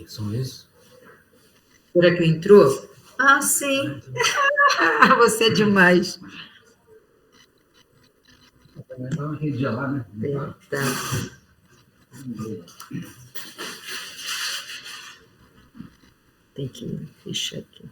Será que entrou? Ah, sim. Você é demais. Dá uma rede lá, né? Tá. Tem que fechar aqui.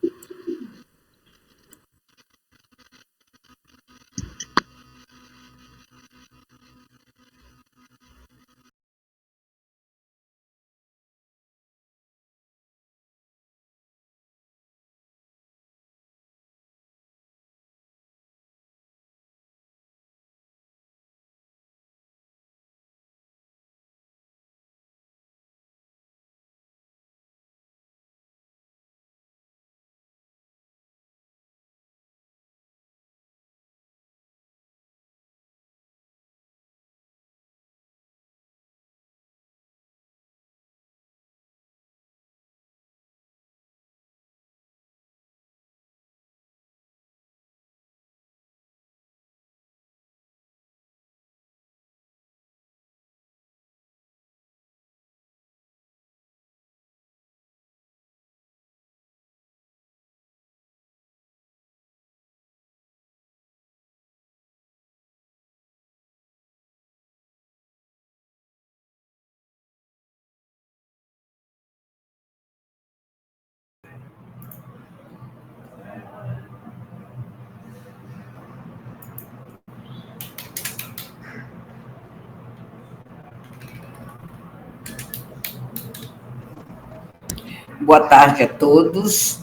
Boa tarde a todos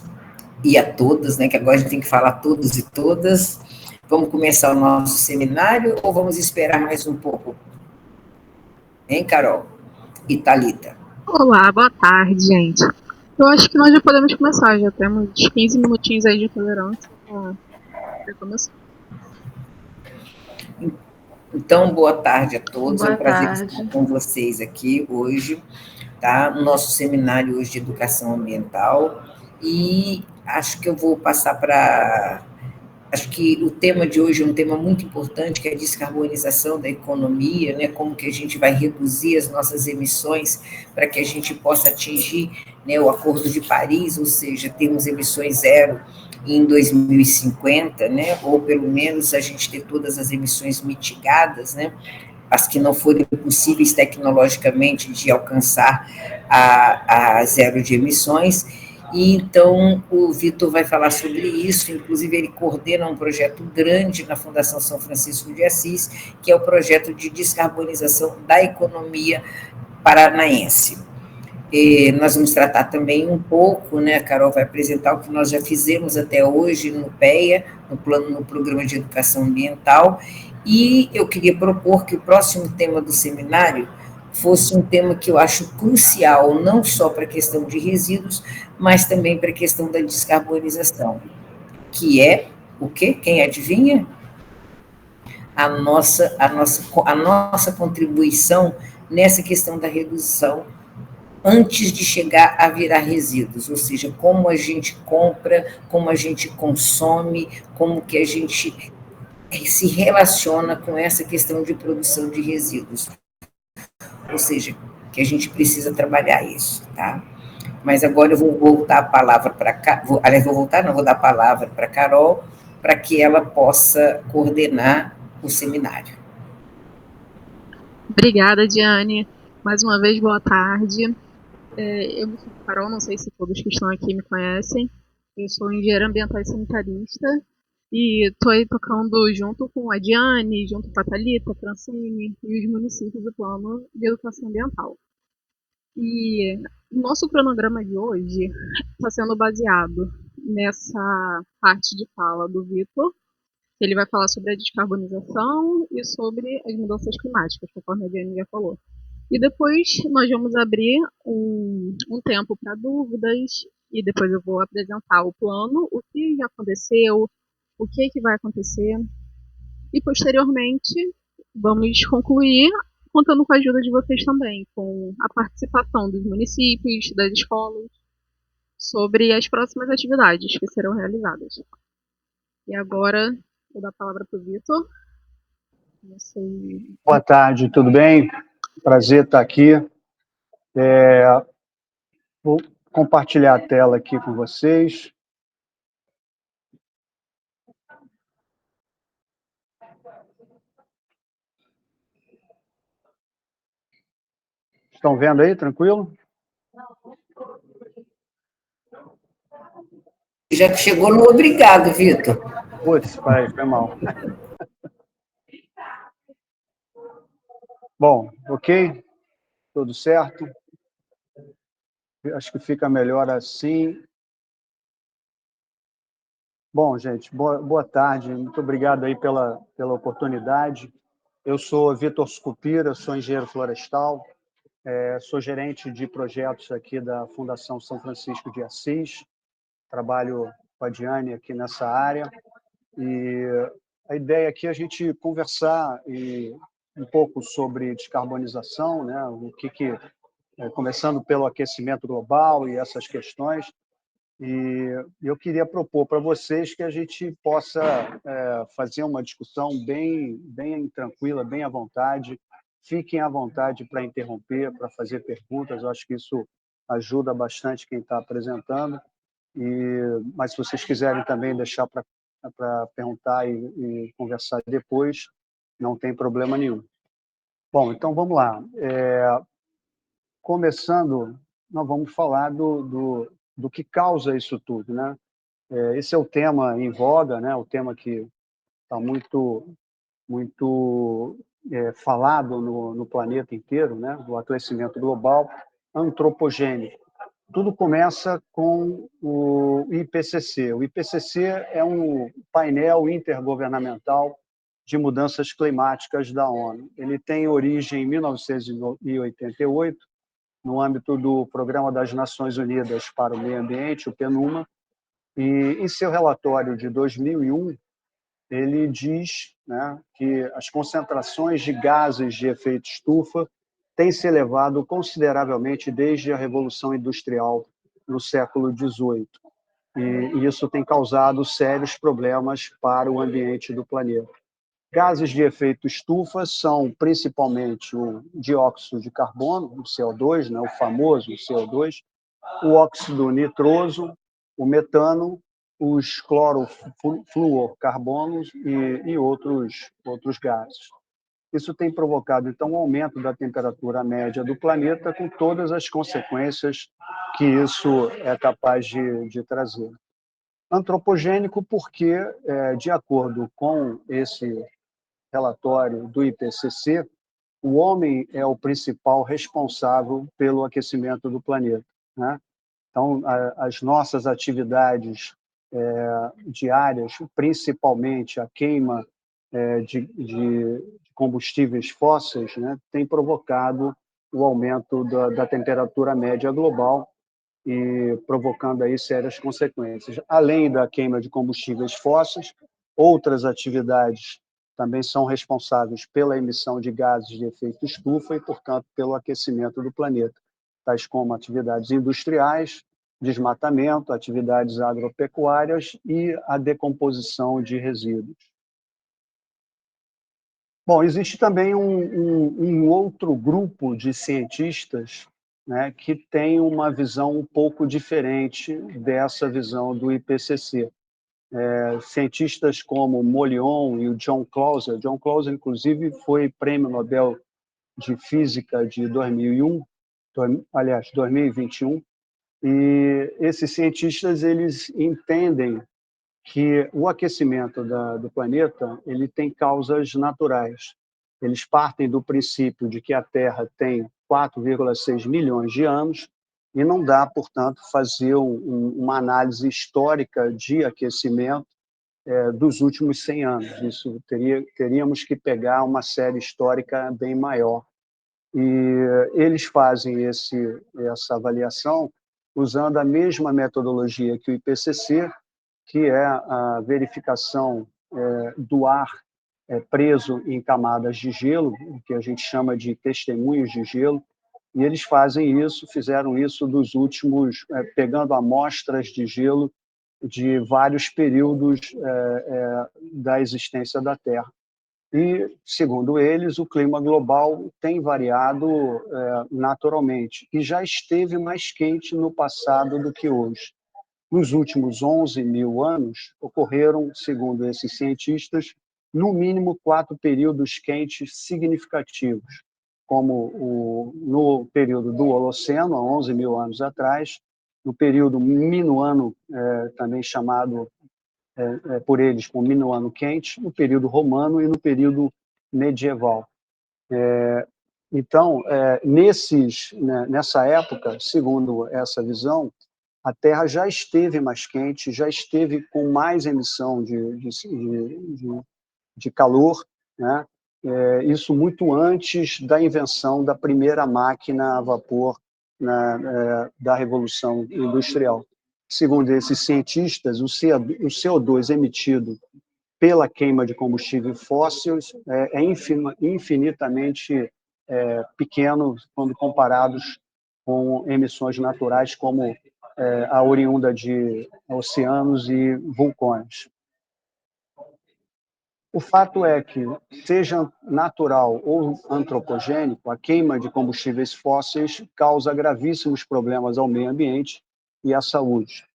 e a todas, né? Que agora a gente tem que falar todos e todas. Vamos começar o nosso seminário ou vamos esperar mais um pouco? Hein, Carol e Thalita? Olá, boa tarde, gente. Eu acho que nós já podemos começar, já temos 15 minutinhos aí de tolerância para começar. Então, boa tarde a todos. Boa É um prazer tarde. estar com vocês aqui hoje, tá? No nosso seminário hoje de educação ambiental. E acho que eu vou passar para... Acho que o tema de hoje é um tema muito importante, que é a descarbonização da economia, né? Como que a gente vai reduzir as nossas emissões para que a gente possa atingir, né, o Acordo de Paris, ou seja, termos emissões zero em 2050, né? Ou pelo menos a gente ter todas as emissões mitigadas, né? As que não forem possíveis tecnologicamente de alcançar a zero de emissões. E então o Vitor vai falar sobre isso, inclusive ele coordena um projeto grande na Fundação São Francisco de Assis, que é o projeto de descarbonização da economia paranaense. E nós vamos tratar também um pouco, né, a Carol vai apresentar o que nós já fizemos até hoje no PEA, no Programa de Educação Ambiental, e eu queria propor que o próximo tema do seminário fosse um tema que eu acho crucial, não só para a questão de resíduos, mas também para a questão da descarbonização, que é o quê? Quem adivinha? A nossa contribuição nessa questão da redução antes de chegar a virar resíduos, ou seja, como a gente compra, como a gente consome, como que a gente se relaciona com essa questão de produção de resíduos. Ou seja, que a gente precisa trabalhar isso, tá? Mas agora eu vou voltar a palavra para cá, vou dar a palavra para a Carol, para que ela possa coordenar o seminário. Obrigada, Diane. Mais uma vez, boa tarde. Eu me chamo Carol, não sei se todos que estão aqui me conhecem. Eu sou engenheira ambiental e sanitarista e estou aí tocando junto com a Diane, junto com a Thalita, a Francine e os municípios do Plano de Educação Ambiental. E o nosso cronograma de hoje está sendo baseado nessa parte de fala do Vitor. Ele vai falar sobre a descarbonização e sobre as mudanças climáticas, conforme a Diane já falou. E depois nós vamos abrir um tempo para dúvidas e depois eu vou apresentar o plano, o que já aconteceu, o que vai acontecer. E posteriormente vamos concluir contando com a ajuda de vocês também, com a participação dos municípios, das escolas, sobre as próximas atividades que serão realizadas. E agora vou dar a palavra para o Vitor. Boa tarde, tudo bem? Prazer estar aqui. Vou compartilhar a tela aqui com vocês. Estão vendo aí, tranquilo? Já chegou no obrigado, Vitor. Putz, pai, foi mal. Bom, ok? Tudo certo? Acho que fica melhor assim. Bom, gente, boa tarde. Muito obrigado aí pela oportunidade. Eu sou Vitor Sucupira, sou engenheiro florestal, sou gerente de projetos aqui da Fundação São Francisco de Assis, trabalho com a Diane aqui nessa área, e a ideia aqui é a gente conversar um pouco sobre descarbonização, né? Começando pelo aquecimento global e essas questões, e eu queria propor para vocês que a gente possa fazer uma discussão bem tranquila, bem à vontade. Fiquem à vontade para interromper, para fazer perguntas. Eu acho que isso ajuda bastante quem está apresentando. Mas se vocês quiserem também deixar para perguntar e conversar depois, não tem problema nenhum. Bom, então vamos lá. Começando, nós vamos falar do que causa isso tudo, né? Esse é o tema em voga, né? O tema que está muito falado no planeta inteiro, né? Do aquecimento global antropogênico. Tudo começa com o IPCC. O IPCC é um painel intergovernamental de mudanças climáticas da ONU. Ele tem origem em 1988, no âmbito do Programa das Nações Unidas para o Meio Ambiente, o PNUMA, e em seu relatório de 2001, ele diz, né, que as concentrações de gases de efeito estufa têm se elevado consideravelmente desde a Revolução Industrial no século XVIII. E isso tem causado sérios problemas para o ambiente do planeta. Gases de efeito estufa são principalmente o dióxido de carbono, o CO2, né, o famoso CO2, o óxido nitroso, o metano, os clorofluorcarbonos e outros gases. Isso tem provocado, então, um aumento da temperatura média do planeta, com todas as consequências que isso é capaz de trazer. Antropogênico porque, de acordo com esse relatório do IPCC, o homem é o principal responsável pelo aquecimento do planeta, né? Então, as nossas atividades diárias, principalmente a queima de combustíveis fósseis, né, tem provocado o aumento da temperatura média global e provocando aí sérias consequências. Além da queima de combustíveis fósseis, outras atividades também são responsáveis pela emissão de gases de efeito estufa e, portanto, pelo aquecimento do planeta, tais como atividades industriais, desmatamento, atividades agropecuárias e a decomposição de resíduos. Bom, existe também um outro grupo de cientistas, né, que tem uma visão um pouco diferente dessa visão do IPCC. Cientistas como Mollion e o John Clauser. John Clauser, inclusive, foi prêmio Nobel de Física de 2001, aliás, 2021, e esses cientistas eles entendem que o aquecimento do planeta ele tem causas naturais. Eles partem do princípio de que a Terra tem 4,6 milhões de anos e não dá, portanto, fazer uma análise histórica de aquecimento dos últimos 100 anos. Isso teríamos que pegar uma série histórica bem maior. E eles fazem essa avaliação usando a mesma metodologia que o IPCC, que é a verificação do ar preso em camadas de gelo, que a gente chama de testemunhos de gelo, e eles fizeram isso dos últimos, pegando amostras de gelo de vários períodos da existência da Terra. E, segundo eles, o clima global tem variado naturalmente e já esteve mais quente no passado do que hoje. Nos últimos 11 mil anos, ocorreram, segundo esses cientistas, no mínimo 4 períodos quentes significativos, como no período do Holoceno, há 11 mil anos atrás, no período minuano, também chamado por eles como minuano quente, no período romano e no período medieval. Então, nessa época, segundo essa visão, a Terra já esteve mais quente, já esteve com mais emissão de calor, né? Isso muito antes da invenção da primeira máquina a vapor da Revolução Industrial. Segundo esses cientistas, o CO2 emitido pela queima de combustíveis fósseis é infinitamente pequeno quando comparados com emissões naturais como a oriunda de oceanos e vulcões. O fato é que, seja natural ou antropogênico, a queima de combustíveis fósseis causa gravíssimos problemas ao meio ambiente e à saúde.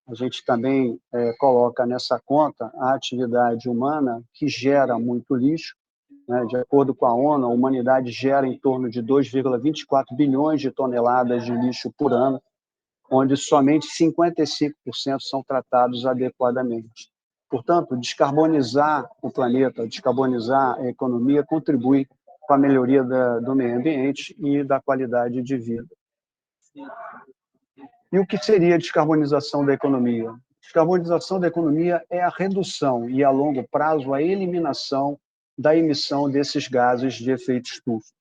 A gente também coloca nessa conta a atividade humana que gera muito lixo. Né? De acordo com a ONU, a humanidade gera em torno de 2,24 bilhões de toneladas de lixo por ano, onde somente 55% são tratados adequadamente. Portanto, descarbonizar o planeta, descarbonizar a economia contribui com a melhoria do meio ambiente e da qualidade de vida. E o que seria a descarbonização da economia? Descarbonização da economia é a redução e, a longo prazo, a eliminação da emissão desses gases de efeito estufa.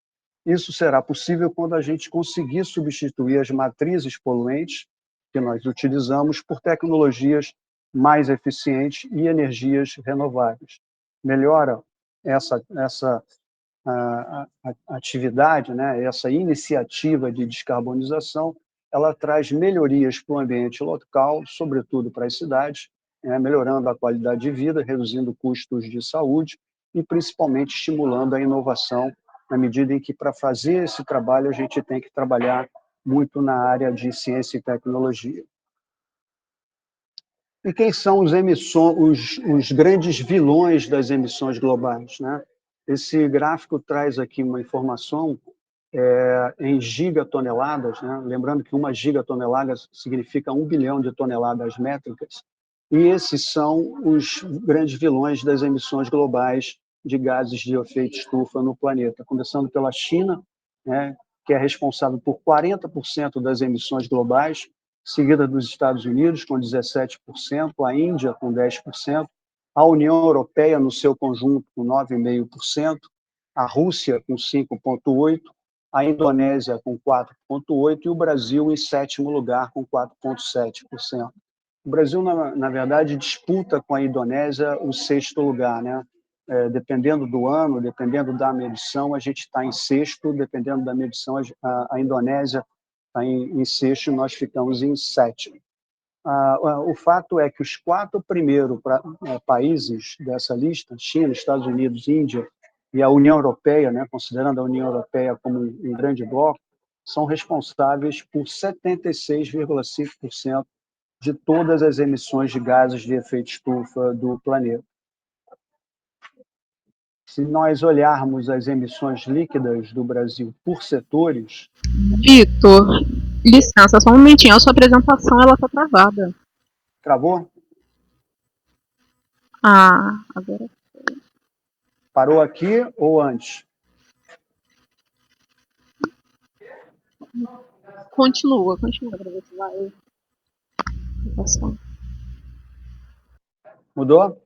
Isso será possível quando a gente conseguir substituir as matrizes poluentes que nós utilizamos por tecnologias mais eficientes e energias renováveis. Melhora essa atividade, né, essa iniciativa de descarbonização, ela traz melhorias para o ambiente local, sobretudo para as cidades, melhorando a qualidade de vida, reduzindo custos de saúde e, principalmente, estimulando a inovação, na medida em que, para fazer esse trabalho, a gente tem que trabalhar muito na área de ciência e tecnologia. E quem são os grandes vilões das emissões globais, né? Esse gráfico traz aqui uma informação em gigatoneladas, né? Lembrando que uma gigatonelada significa 1 bilhão de toneladas métricas, e esses são os grandes vilões das emissões globais de gases de efeito estufa no planeta, começando pela China, né, que é responsável por 40% das emissões globais, seguida dos Estados Unidos, com 17%, a Índia, com 10%, a União Europeia, no seu conjunto, com 9,5%, a Rússia, com 5,8%, a Indonésia, com 4,8%, e o Brasil, em sétimo lugar, com 4,7%. O Brasil, na verdade, disputa com a Indonésia o sexto lugar, né? Dependendo do ano, dependendo da medição, a gente está em sexto, dependendo da medição, a Indonésia está em sexto e nós ficamos em sétimo. O fato é que os 4 primeiros países dessa lista, China, Estados Unidos, Índia e a União Europeia, né, considerando a União Europeia como um grande bloco, são responsáveis por 76,5% de todas as emissões de gases de efeito estufa do planeta. Se nós olharmos as emissões líquidas do Brasil por setores... Vitor, licença, só um momentinho. A sua apresentação ela está travada. Travou? Agora... Parou aqui ou antes? Continua para ver se vai... Mudou?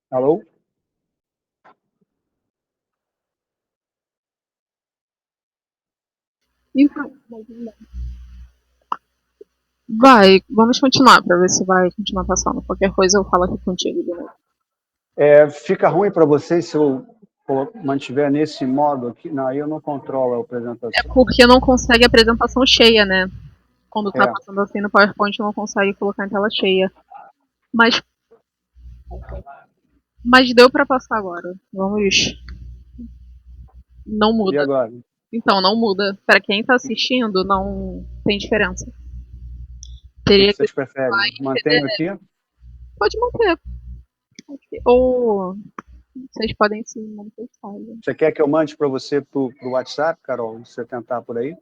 Alô? Vamos continuar para ver se vai continuar passando. Qualquer coisa eu falo aqui contigo de novo. Fica ruim para vocês se eu mantiver nesse modo aqui? Não, aí eu não controlo a apresentação. É porque não consegue a apresentação cheia, né? Quando tá passando assim no PowerPoint, não consegue colocar em tela cheia. Mas Mas deu para passar agora. Vamos. Não E muda. agora? Então, não muda. Para quem está assistindo, não tem diferença. O que Teria que. vocês preferem? Mantenho aqui? Pode manter. Ou vocês podem se manifestar. Você quer que eu mande para você pro WhatsApp, Carol? Você tentar por aí?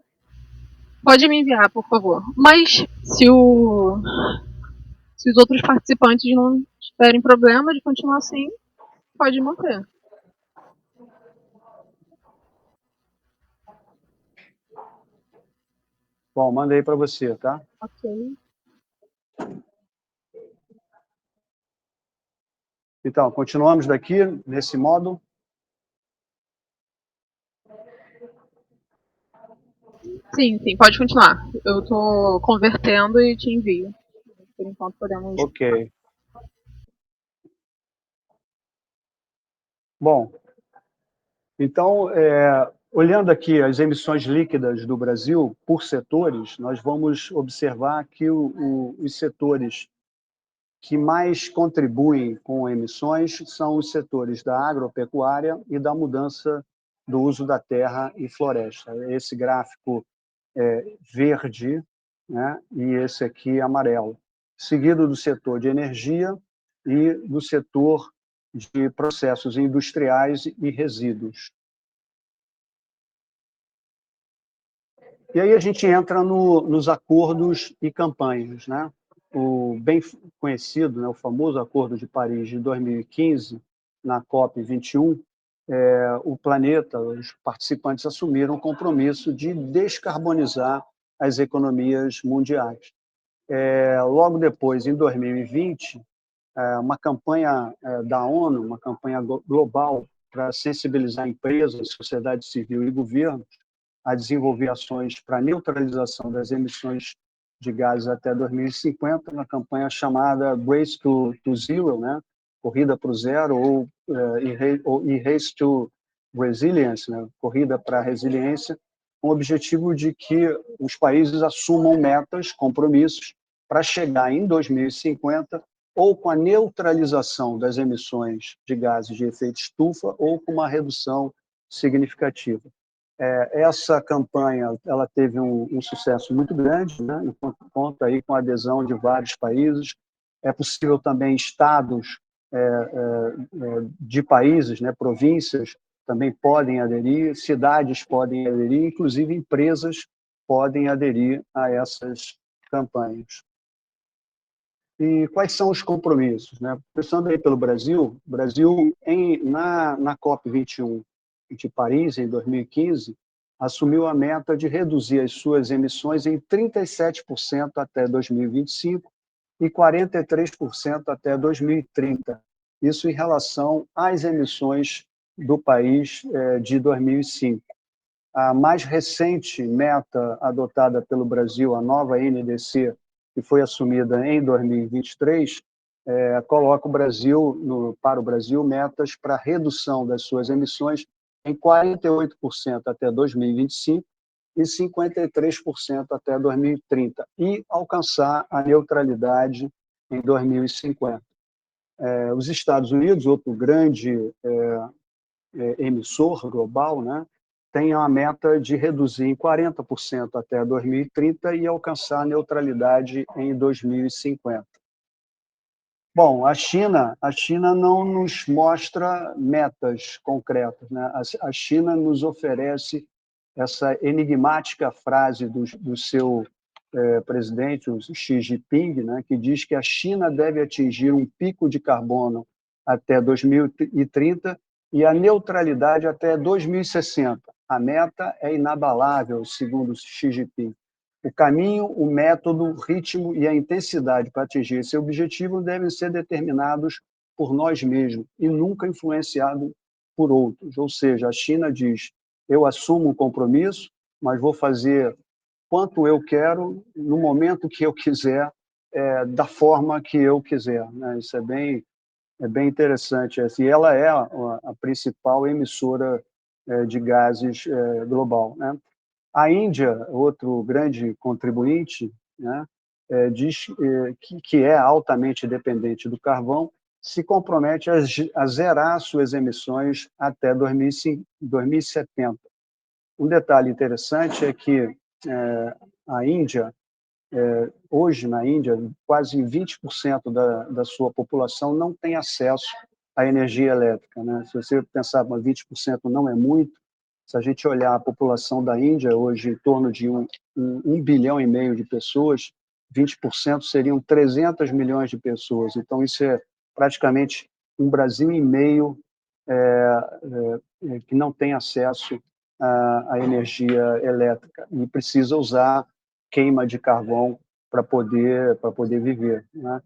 Pode me enviar, por favor. Mas se os outros participantes não tiverem problema de continuar assim, pode manter. Bom, mandei para você, tá? Ok. Então, continuamos daqui, nesse modo. Sim, pode continuar. Eu estou convertendo e te envio. Por enquanto podemos. Ok. Bom, então, olhando aqui as emissões líquidas do Brasil por setores, nós vamos observar que os setores que mais contribuem com emissões são os setores da agropecuária e da mudança do uso da terra e floresta. Esse gráfico verde, né, e esse aqui amarelo, seguido do setor de energia e do setor de processos industriais e resíduos. E aí a gente entra nos acordos e campanhas, né? O bem conhecido, né, o famoso Acordo de Paris de 2015, na COP21, o planeta, os participantes assumiram o compromisso de descarbonizar as economias mundiais. Logo depois, em 2020, uma campanha da ONU, uma campanha global para sensibilizar empresas, sociedade civil e governos a desenvolver ações para a neutralização das emissões de gases até 2050, uma campanha chamada Race to Zero, né? Corrida para o Zero, ou Race to Resilience, né? Corrida para a resiliência, com o objetivo de que os países assumam metas, compromissos, para chegar em 2050 ou com a neutralização das emissões de gases de efeito estufa ou com uma redução significativa. Essa campanha ela teve um sucesso muito grande, né? Conta aí com a adesão de vários países. É possível também estados de países, né? Províncias também podem aderir, cidades podem aderir, inclusive empresas podem aderir a essas campanhas. E quais são os compromissos, né? Começando aí pelo Brasil, na COP21 de Paris, em 2015, assumiu a meta de reduzir as suas emissões em 37% até 2025 e 43% até 2030. Isso em relação às emissões do país de 2005. A mais recente meta adotada pelo Brasil, a nova NDC, que foi assumida em 2023, coloca para o Brasil metas para redução das suas emissões em 48% até 2025 e 53% até 2030, e alcançar a neutralidade em 2050. Os Estados Unidos, outro grande emissor global, né, tem a meta de reduzir em 40% até 2030 e alcançar a neutralidade em 2050. Bom, a China não nos mostra metas concretas, né? A China nos oferece essa enigmática frase do seu presidente, o Xi Jinping, né, que diz que a China deve atingir um pico de carbono até 2030 e a neutralidade até 2060. A meta é inabalável, segundo Xi Jinping. O caminho, o método, o ritmo e a intensidade para atingir esse objetivo devem ser determinados por nós mesmos e nunca influenciados por outros. Ou seja, a China diz: eu assumo um compromisso, mas vou fazer quanto eu quero, no momento que eu quiser, da forma que eu quiser, né? Isso é bem interessante. E ela é a principal emissora de gases global, né? A Índia, outro grande contribuinte, né, diz que é altamente dependente do carvão se compromete a zerar suas emissões até 2070. Um detalhe interessante é que a Índia, hoje na Índia, quase 20% da sua população não tem acesso à energia elétrica, né? Se você pensar, mas 20% não é muito. Se a gente olhar a população da Índia, hoje em torno de 1,5 bilhão de pessoas, 20% seriam 300 milhões de pessoas. Então, isso é praticamente um Brasil e meio que não tem acesso à energia elétrica e precisa usar queima de carvão para poder viver, né?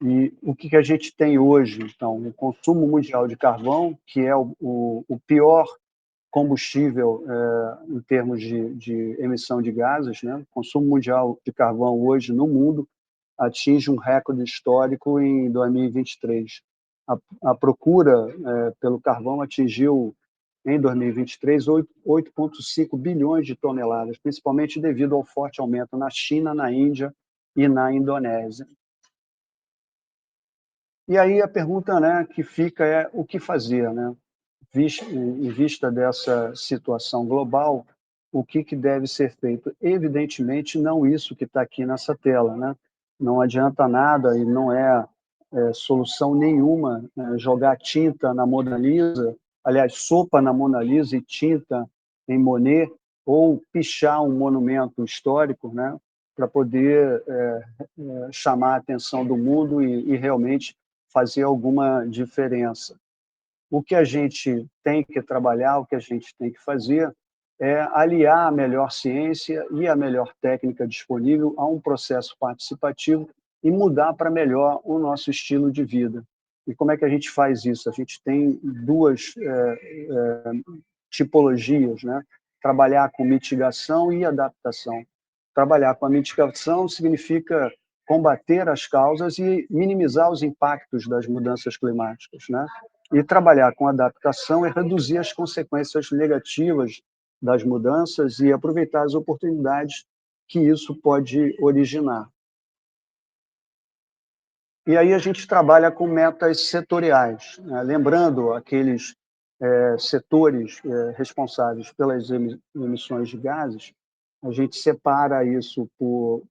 E o que a gente tem hoje, então, o consumo mundial de carvão, que é o pior combustível em termos de emissão de gases, né? O consumo mundial de carvão hoje no mundo atinge um recorde histórico em 2023. A procura pelo carvão atingiu, em 2023, 8,5 bilhões de toneladas, principalmente devido ao forte aumento na China, na Índia e na Indonésia. E aí a pergunta, né, que fica é o que fazer, né? Em vista dessa situação global, o que deve ser feito? Evidentemente, não isso que está aqui nessa tela, né? Não adianta nada e não é solução nenhuma, né, jogar tinta na Mona Lisa, aliás, sopa na Mona Lisa e tinta em Monet, ou pichar um monumento histórico, né, para poder chamar a atenção do mundo e realmente fazer alguma diferença. O que a gente tem que trabalhar, o que a gente tem que fazer é aliar a melhor ciência e a melhor técnica disponível a um processo participativo e mudar para melhor o nosso estilo de vida. E como é que a gente faz isso? A gente tem duas tipologias, né? Trabalhar com mitigação e adaptação. Trabalhar com a mitigação significa combater as causas e minimizar os impactos das mudanças climáticas, né? E trabalhar com adaptação é reduzir as consequências negativas das mudanças e aproveitar as oportunidades que isso pode originar. E aí a gente trabalha com metas setoriais, né? Lembrando aqueles setores responsáveis pelas emissões de gases, a gente separa isso por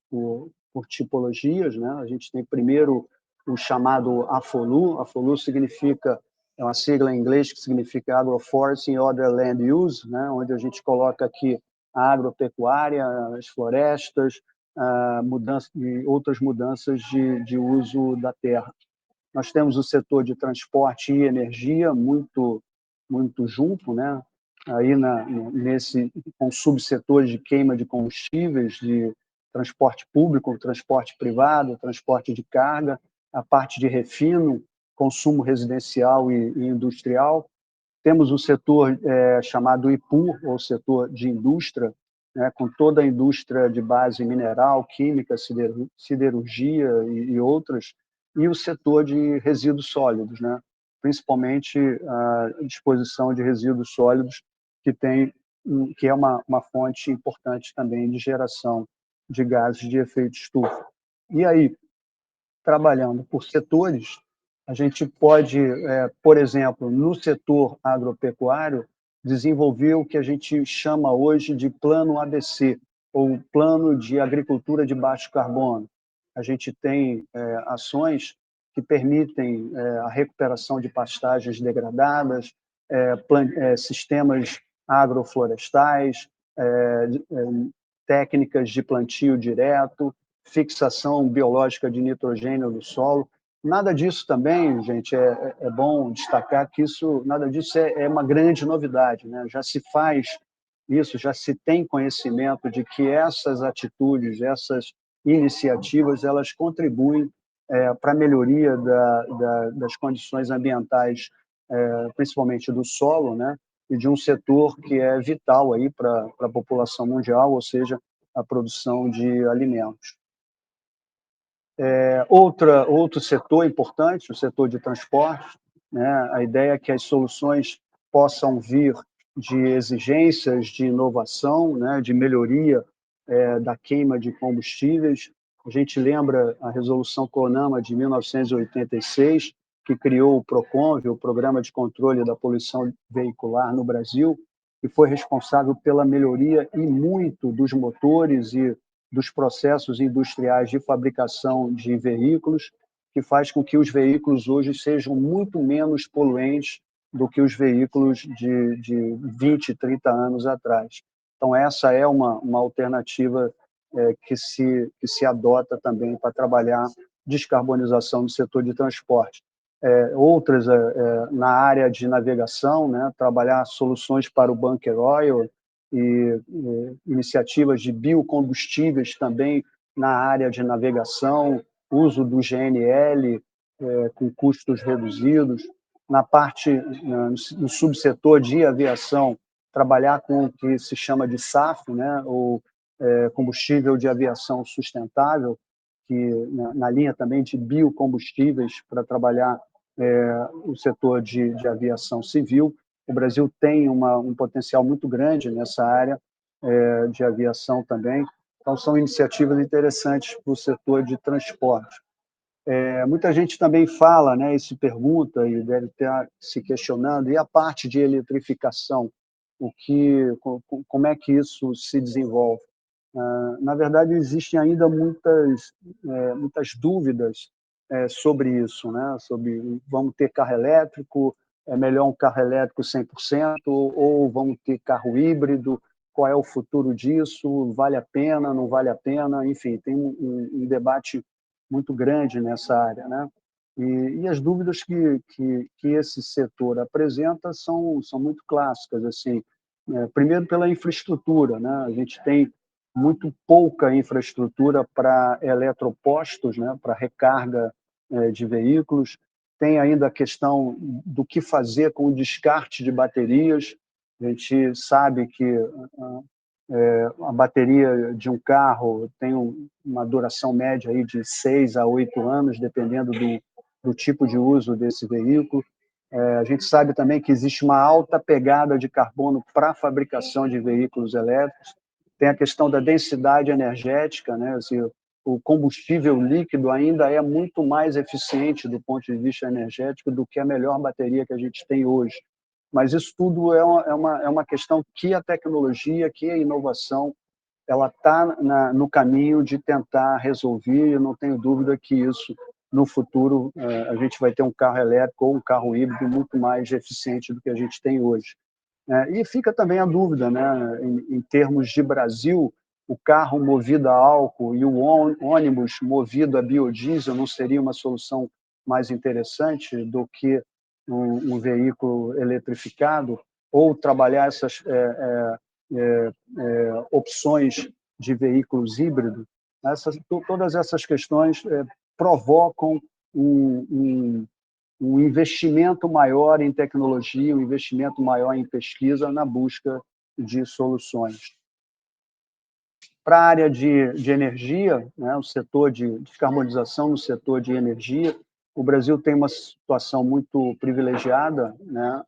tipologias, né? A gente tem primeiro o chamado AFOLU. AFOLU significa, é uma sigla em inglês que significa Agroforestry and Other Land Use, né? Onde a gente coloca aqui a agropecuária, as florestas, e outras mudanças de uso da terra. Nós temos o setor de transporte e energia muito junto, né? Aí com subsetores de queima de combustíveis, de transporte público, transporte privado, transporte de carga, a parte de refino, consumo residencial e industrial. Temos o setor chamado IPU, ou setor de indústria, né, com toda a indústria de base mineral, química, siderurgia e outras, e o setor de resíduos sólidos, né, principalmente a disposição de resíduos sólidos, que é uma fonte importante também de geração de gases de efeito estufa. E aí, trabalhando por setores, a gente pode, por exemplo, no setor agropecuário, desenvolver o que a gente chama hoje de plano ABC, ou plano de agricultura de baixo carbono. A gente tem ações que permitem a recuperação de pastagens degradadas, sistemas agroflorestais, técnicas de plantio direto, fixação biológica de nitrogênio no solo. Nada disso também, gente, é bom destacar que nada disso é uma grande novidade, né? Já se faz isso, já se tem conhecimento de que essas atitudes, essas iniciativas, elas contribuem para a melhoria das condições ambientais, principalmente do solo, né? E de um setor que é vital aí para a população mundial, ou seja, a produção de alimentos. Outro setor importante, o setor de transporte, né? A ideia é que as soluções possam vir de exigências de inovação, né? De melhoria da queima de combustíveis. A gente lembra a resolução CONAMA de 1986, que criou o PROCONVE, o Programa de Controle da Poluição Veicular no Brasil, que foi responsável pela melhoria e muito dos motores e dos processos industriais de fabricação de veículos, que faz com que os veículos hoje sejam muito menos poluentes do que os veículos de 20, 30 anos atrás. Então, essa é uma alternativa que se adota também para trabalhar descarbonização do setor de transporte. Outras na área de navegação, né, trabalhar soluções para o bunker oil e iniciativas de biocombustíveis também na área de navegação, uso do GNL com custos reduzidos. Na parte, no subsetor de aviação, trabalhar com o que se chama de SAF, né, ou combustível de aviação sustentável, que na linha também de biocombustíveis para trabalhar o setor de aviação civil. O Brasil tem um potencial muito grande nessa área de aviação também. Então, são iniciativas interessantes para o setor de transporte. Muita gente também fala, né, e se pergunta, e deve estar se questionando, e a parte de eletrificação? Como é que isso se desenvolve? Na verdade, existem ainda muitas dúvidas sobre isso, né? Sobre vamos ter carro elétrico, é melhor um carro elétrico 100%, ou vamos ter carro híbrido, qual é o futuro disso, vale a pena, não vale a pena, enfim, tem um debate muito grande nessa área, né? E as dúvidas que esse setor apresenta são muito clássicas, assim, primeiro pela infraestrutura, né? A gente tem muito pouca infraestrutura para eletropostos, né? Para recarga de veículos. Tem ainda a questão do que fazer com o descarte de baterias. A gente sabe que a bateria de um carro tem uma duração média aí de 6 a 8 anos, dependendo do tipo de uso desse veículo. A gente sabe também que existe uma alta pegada de carbono para a fabricação de veículos elétricos. Tem a questão da densidade energética, né? Assim, o combustível líquido ainda é muito mais eficiente do ponto de vista energético do que a melhor bateria que a gente tem hoje. Mas isso tudo é uma questão que a tecnologia, que a inovação, ela está no caminho de tentar resolver, e eu não tenho dúvida que isso, no futuro, a gente vai ter um carro elétrico ou um carro híbrido muito mais eficiente do que a gente tem hoje. E fica também a dúvida, né, em termos de Brasil, o carro movido a álcool e o ônibus movido a biodiesel não seria uma solução mais interessante do que um veículo eletrificado, ou trabalhar essas opções de veículos híbridos? Todas essas questões provocam um investimento maior em tecnologia, um investimento maior em pesquisa na busca de soluções. Para a área de energia, né, o setor de descarbonização no setor de energia, o Brasil tem uma situação muito privilegiada, né?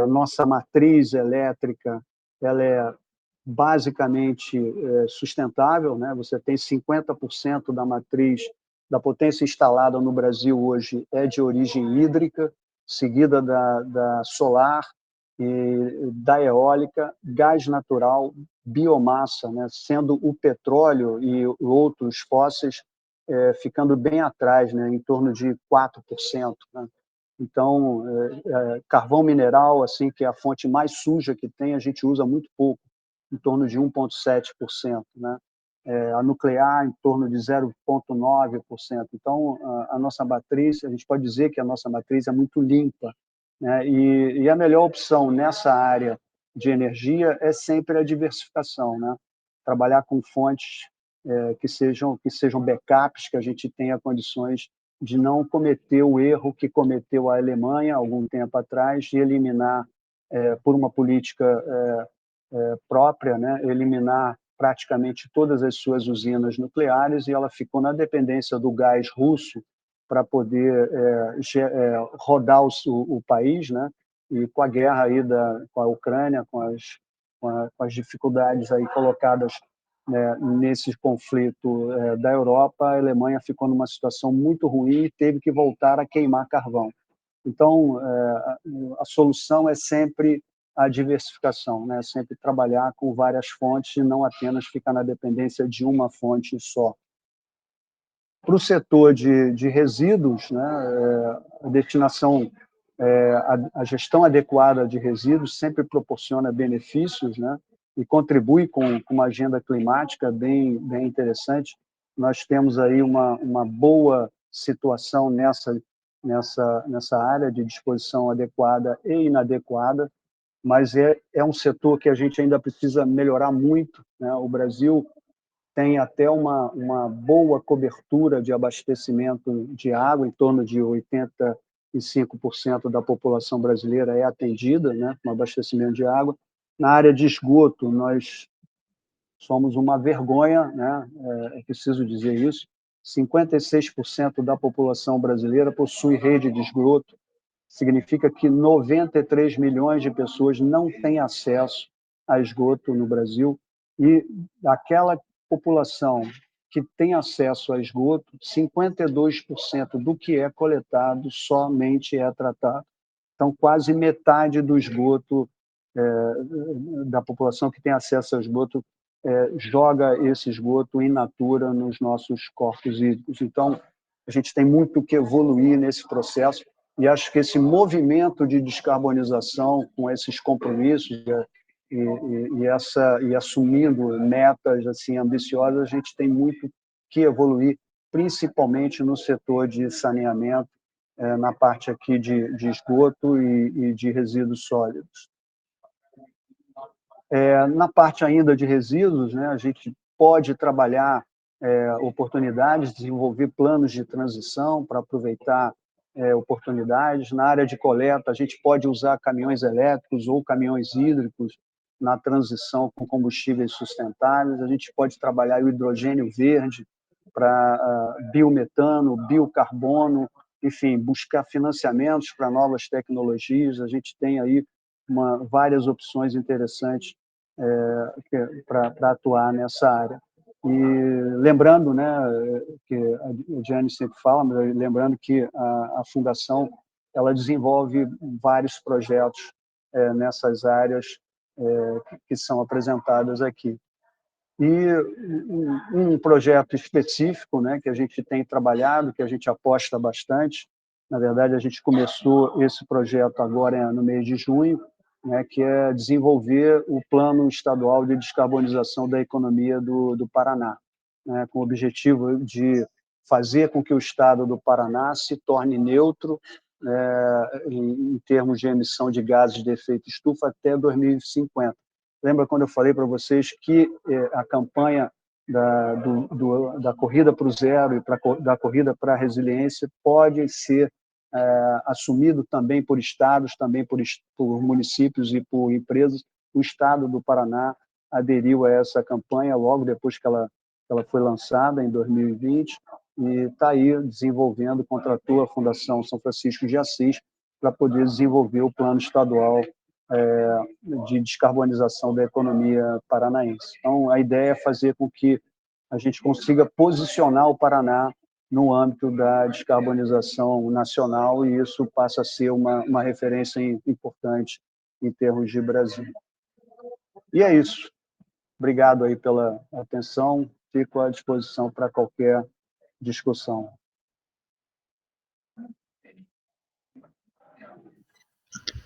A nossa matriz elétrica ela é basicamente sustentável, né? Você tem 50% da matriz da potência instalada no Brasil hoje é de origem hídrica, seguida da solar e da eólica, gás natural, biomassa, né? Sendo o petróleo e outros fósseis ficando bem atrás, né? Em torno de 4%. Né? Então, carvão mineral, assim, que é a fonte mais suja que tem, a gente usa muito pouco, em torno de 1,7%, né? A nuclear em torno de 0,9%. Então, a nossa matriz, a gente pode dizer que a nossa matriz é muito limpa, né? E a melhor opção nessa área de energia é sempre a diversificação, né? Trabalhar com fontes que sejam backups, que a gente tenha condições de não cometer o erro que cometeu a Alemanha algum tempo atrás, de eliminar, por uma política própria, né, eliminar praticamente todas as suas usinas nucleares, e ela ficou na dependência do gás russo para poder rodar o país, né? E com a guerra aí com a Ucrânia, com as dificuldades aí colocadas nesse conflito da Europa, a Alemanha ficou numa situação muito ruim e teve que voltar a queimar carvão. Então, a solução é sempre a diversificação, né? Sempre trabalhar com várias fontes e não apenas ficar na dependência de uma fonte só. Para o setor de resíduos, né, a destinação, a gestão adequada de resíduos sempre proporciona benefícios, né, e contribui com uma agenda climática bem interessante. Nós temos aí uma boa situação nessa área de disposição adequada e inadequada, mas é um setor que a gente ainda precisa melhorar muito, né? O Brasil tem até uma boa cobertura de abastecimento de água, em torno de 85% da população brasileira é atendida, né, com abastecimento de água. Na área de esgoto, nós somos uma vergonha, né, é preciso dizer isso. 56% da população brasileira possui rede de esgoto, significa que 93 milhões de pessoas não têm acesso a esgoto no Brasil, e aquela população que tem acesso a esgoto, 52% do que é coletado somente é tratado. Então, quase metade do esgoto, da população que tem acesso ao esgoto, joga esse esgoto in natura nos nossos corpos hídricos. Então, a gente tem muito que evoluir nesse processo, e acho que esse movimento de descarbonização, com esses compromissos e assumindo metas assim ambiciosas, a gente tem muito que evoluir, principalmente no setor de saneamento, na parte aqui de esgoto e de resíduos sólidos. Na parte ainda de resíduos, né, a gente pode trabalhar oportunidades, desenvolver planos de transição para aproveitar oportunidades. Na área de coleta, a gente pode usar caminhões elétricos ou caminhões hídricos na transição com combustíveis sustentáveis. A gente pode trabalhar o hidrogênio verde para biometano, biocarbono, enfim, buscar financiamentos para novas tecnologias. A gente tem aí várias opções interessantes para atuar nessa área. E lembrando, né, que a Diane sempre fala, mas lembrando que a Fundação ela desenvolve vários projetos nessas áreas que são apresentadas aqui. E um projeto específico, né, que a gente tem trabalhado, que a gente aposta bastante, na verdade, a gente começou esse projeto agora no mês de junho, né, que é desenvolver o Plano Estadual de Descarbonização da Economia do Paraná, né, com o objetivo de fazer com que o Estado do Paraná se torne neutro em termos de emissão de gases de efeito estufa até 2050. Lembra quando eu falei para vocês que a campanha da corrida para o zero e da corrida para a resiliência pode ser assumido também por estados, também por municípios e por empresas. O Estado do Paraná aderiu a essa campanha logo depois que ela foi lançada, em 2020, e está aí desenvolvendo, contratou a Fundação São Francisco de Assis para poder desenvolver o plano estadual de descarbonização da economia paranaense. Então, a ideia é fazer com que a gente consiga posicionar o Paraná no âmbito da descarbonização nacional, e isso passa a ser uma referência importante em termos de Brasil. E é isso. Obrigado aí pela atenção. Fico à disposição para qualquer discussão.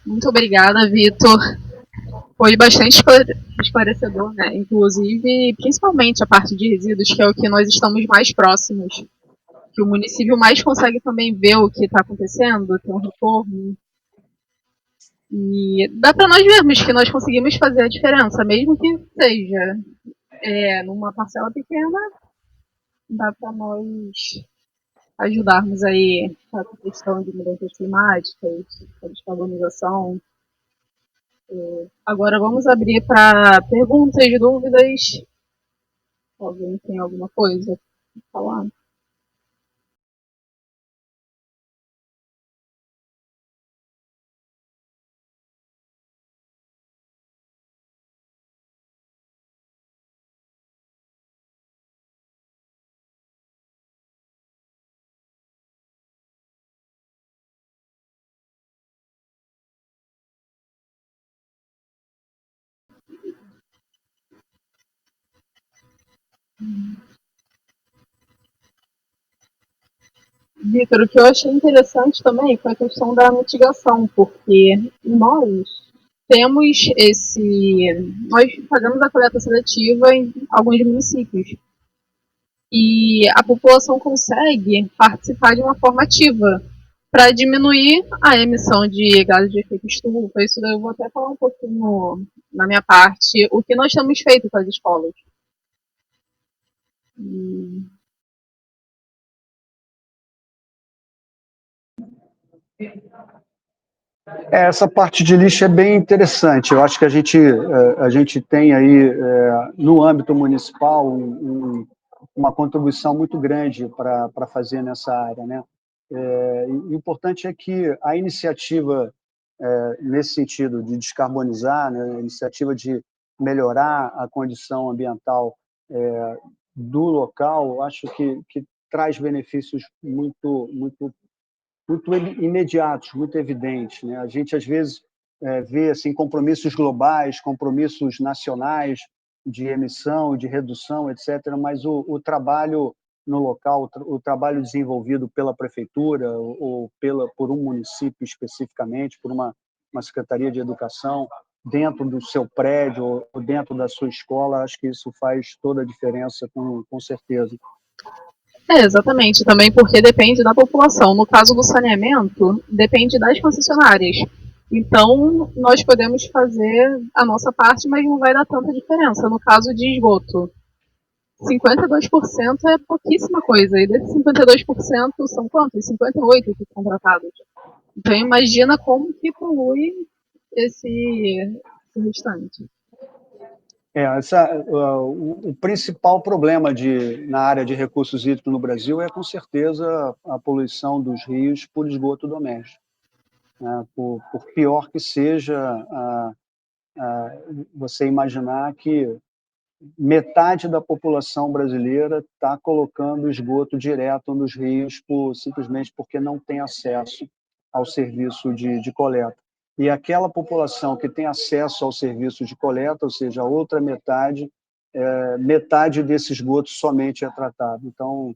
Muito obrigada, Vitor. Foi bastante esclarecedor, né? Inclusive, principalmente a parte de resíduos, que é o que nós estamos mais próximos, que o município mais consegue também ver o que está acontecendo, ter um retorno. E dá para nós vermos que nós conseguimos fazer a diferença, mesmo que seja numa parcela pequena, dá para nós ajudarmos aí com a questão de mudanças climáticas, a descarbonização. Agora vamos abrir para perguntas e dúvidas. Alguém tem alguma coisa para falar? Vitor, o que eu achei interessante também foi a questão da mitigação, porque nós fazemos a coleta seletiva em alguns municípios e a população consegue participar de uma forma ativa para diminuir a emissão de gases de efeito estufa. Isso daí eu vou até falar um pouquinho na minha parte, o que nós temos feito com as escolas. Essa parte de lixo é bem interessante. Eu acho que a gente tem aí, no âmbito municipal, uma contribuição muito grande para fazer nessa área, né? O importante é que a iniciativa, nesse sentido de descarbonizar, né, a iniciativa de melhorar a condição ambiental do local, acho que traz benefícios muito imediatos, muito evidentes, né? A gente às vezes vê assim compromissos globais, compromissos nacionais de emissão, de redução, etc. Mas o trabalho no local, o trabalho desenvolvido pela prefeitura ou por um município especificamente, por uma secretaria de educação, dentro do seu prédio ou dentro da sua escola, acho que isso faz toda a diferença, com certeza. Exatamente, também porque depende da população. No caso do saneamento, depende das concessionárias. Então, nós podemos fazer a nossa parte, mas não vai dar tanta diferença. No caso de esgoto, 52% é pouquíssima coisa. E desses 52% são quantos? 58% que são tratados. Então, imagina como que polui esse restante. O principal problema na área de recursos hídricos no Brasil é, com certeza, a poluição dos rios por esgoto doméstico. Né? Por pior que seja, você imaginar que metade da população brasileira está colocando esgoto direto nos rios simplesmente porque não tem acesso ao serviço de coleta. E aquela população que tem acesso ao serviço de coleta, ou seja, a outra metade desse esgoto somente é tratado. Então,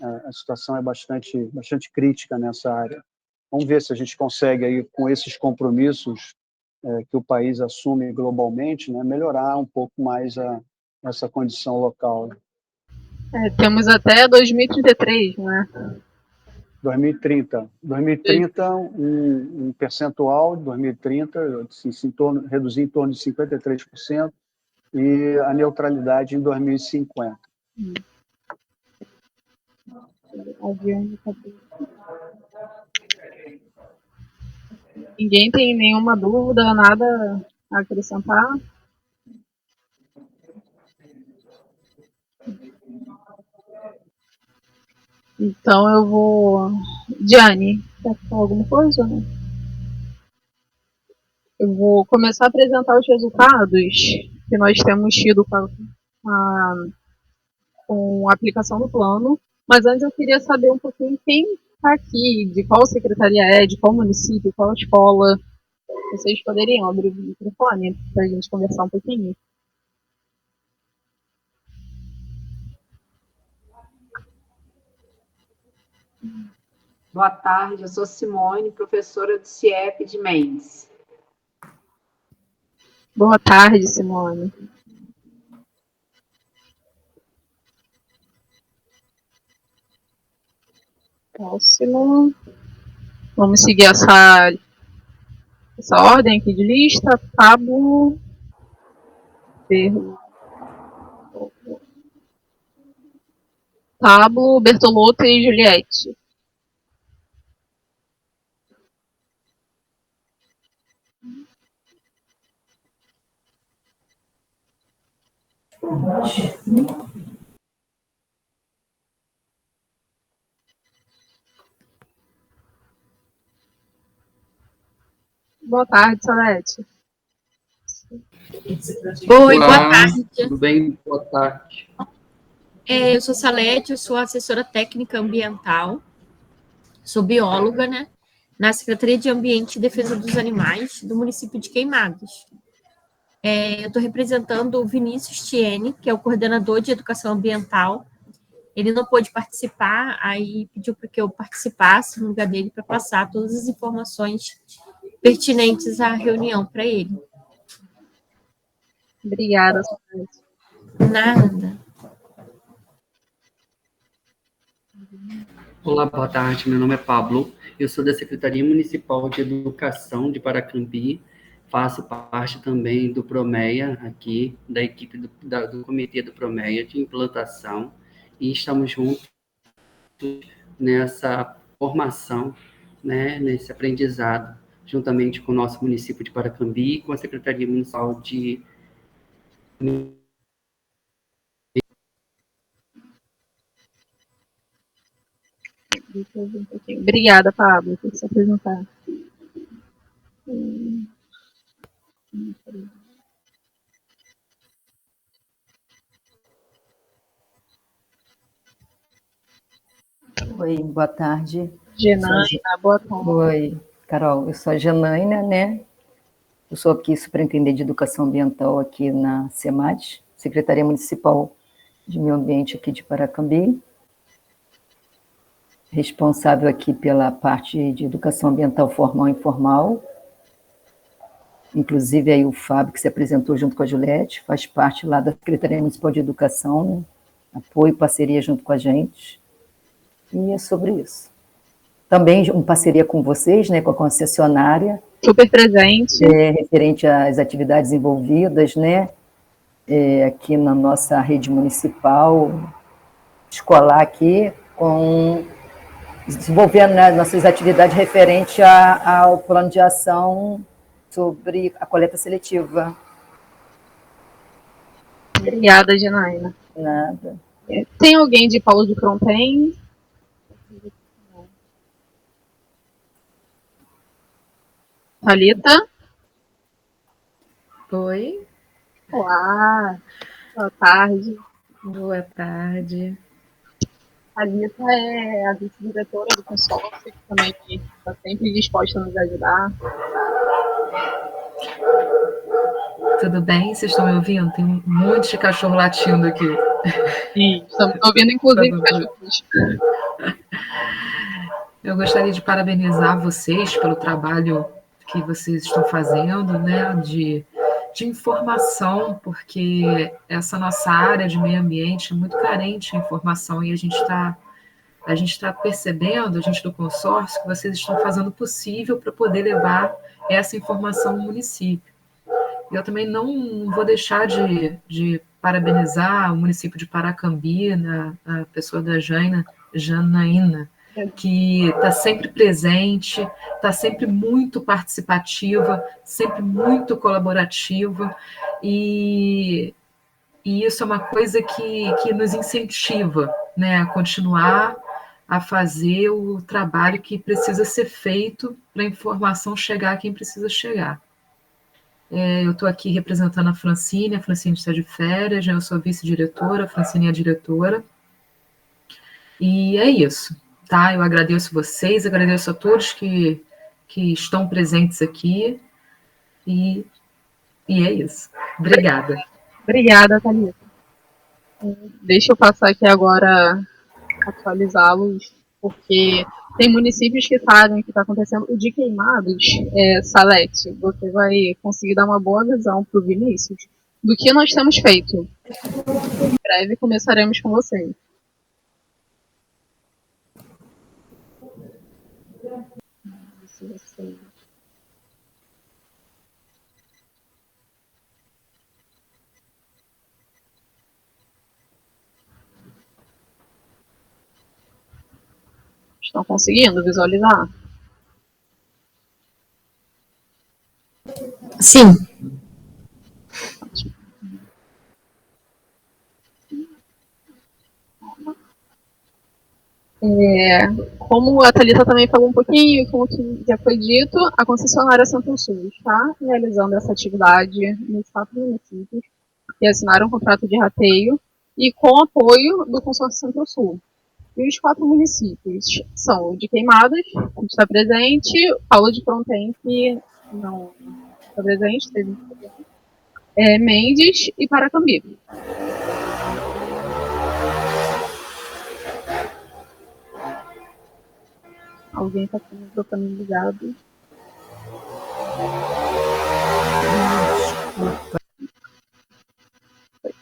a situação é bastante crítica nessa área. Vamos ver se a gente consegue, aí, com esses compromissos que o país assume globalmente, né, melhorar um pouco mais essa condição local. Temos até 2033, né? 2030, um percentual de 2030, assim, reduzir em torno de 53%, e a neutralidade em 2050. Ninguém tem nenhuma dúvida, nada a acrescentar? Então eu vou... Diane, quer falar alguma coisa? Eu vou começar a apresentar os resultados que nós temos tido com a aplicação do plano, mas antes eu queria saber um pouquinho quem está aqui, de qual secretaria de qual município, qual escola. Vocês poderiam abrir o microfone para a gente conversar um pouquinho? Boa tarde, eu sou Simone, professora do CIEP de Mendes. Boa tarde, Simone. Próximo. Vamos seguir essa ordem aqui de lista. Pablo, Bertolotto e Juliette. Boa tarde, Salete. Oi, boa tarde. Tudo bem? Boa tarde. Eu sou Salete, eu sou assessora técnica ambiental, sou bióloga, né, na Secretaria de Ambiente e Defesa dos Animais do município de Queimados. Eu estou representando o Vinícius Tiene, que é o coordenador de educação ambiental. Ele não pôde participar, aí pediu para que eu participasse no lugar dele para passar todas as informações pertinentes à reunião para ele. Obrigada, Salete. Nada. Olá, boa tarde. Meu nome é Pablo. Eu sou da Secretaria Municipal de Educação de Paracambi. Faço parte também do PROMEA, aqui, da equipe do Comitê do PROMEA de implantação. E estamos juntos nessa formação, né, nesse aprendizado, juntamente com o nosso município de Paracambi e com a Secretaria Municipal de... Obrigada, Pablo, por se apresentar. Oi, boa tarde. Janaína, boa tarde. Oi, Carol, eu sou a Janaína, né? Eu sou aqui superintendente de educação ambiental aqui na SEMAD, Secretaria Municipal de Meio Ambiente aqui de Paracambi. Responsável aqui pela parte de educação ambiental formal e informal. Inclusive aí o Fábio, que se apresentou junto com a Juliette, faz parte lá da Secretaria Municipal de Educação, né? Apoio e parceria junto com a gente. E é sobre isso. Também uma parceria com vocês, né, com a concessionária. Super presente. Referente às atividades envolvidas, né, aqui na nossa rede municipal, escolar aqui, desenvolvendo, né, nossas atividades referentes ao plano de ação sobre a coleta seletiva. Obrigada, Janaína. Nada. Tem alguém de Paulo de Fronten? Thalita? Oi. Olá, boa tarde. Boa tarde. A Thalita é a vice-diretora do consórcio, que também está sempre disposta a nos ajudar. Tudo bem? Vocês estão me ouvindo? Tem um monte de cachorro latindo aqui. Sim, estamos ouvindo, inclusive, cachorros. Eu gostaria de parabenizar vocês pelo trabalho que vocês estão fazendo, né, de informação, porque essa nossa área de meio ambiente é muito carente de informação e a gente está percebendo, a gente do consórcio, que vocês estão fazendo o possível para poder levar essa informação ao município. Eu também não vou deixar de parabenizar o município de Paracambi, a pessoa da Janaína, que está sempre presente, está sempre muito participativa, sempre muito colaborativa, e isso é uma coisa que nos incentiva, né, a continuar a fazer o trabalho que precisa ser feito para a informação chegar a quem precisa chegar. Eu estou aqui representando a Francine está de férias, eu sou vice-diretora, a Francine é a diretora, e é isso. Tá, eu agradeço vocês, agradeço a todos que estão presentes aqui, e é isso. Obrigada. Obrigada, Thalita. Deixa eu passar aqui agora, atualizá-los, porque tem municípios que sabem o que está acontecendo. O de Queimados, Salete, você vai conseguir dar uma boa visão para o Vinícius do que nós temos feito. Em breve começaremos com vocês. Estão conseguindo visualizar? Sim. Como a Thalita também falou um pouquinho, como que já foi dito, a concessionária Centro-Sul está realizando essa atividade nos 4 municípios que assinaram um contrato de rateio e com apoio do consórcio Centro-Sul. E os 4 municípios são o de Queimadas, que está presente, Paulo de Fronten, que não está presente, Mendes e Paracambi. Alguém está com o microfone ligado?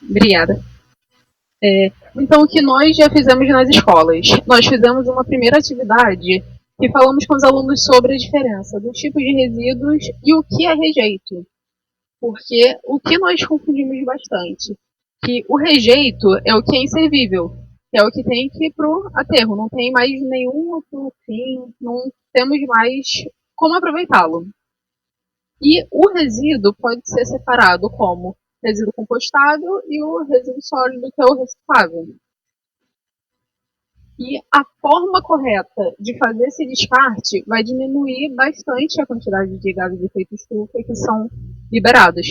Obrigada. Então, o que nós já fizemos nas escolas? Nós fizemos uma primeira atividade que falamos com os alunos sobre a diferença dos tipos de resíduos e o que é rejeito. Porque o que nós confundimos bastante, que o rejeito é o que é inservível, que é o que tem que ir para o aterro, não tem mais nenhum outro fim, não temos mais como aproveitá-lo. E o resíduo pode ser separado como resíduo compostável e o resíduo sólido, que é o reciclável. E a forma correta de fazer esse descarte vai diminuir bastante a quantidade de gases de efeito estufa que são liberados.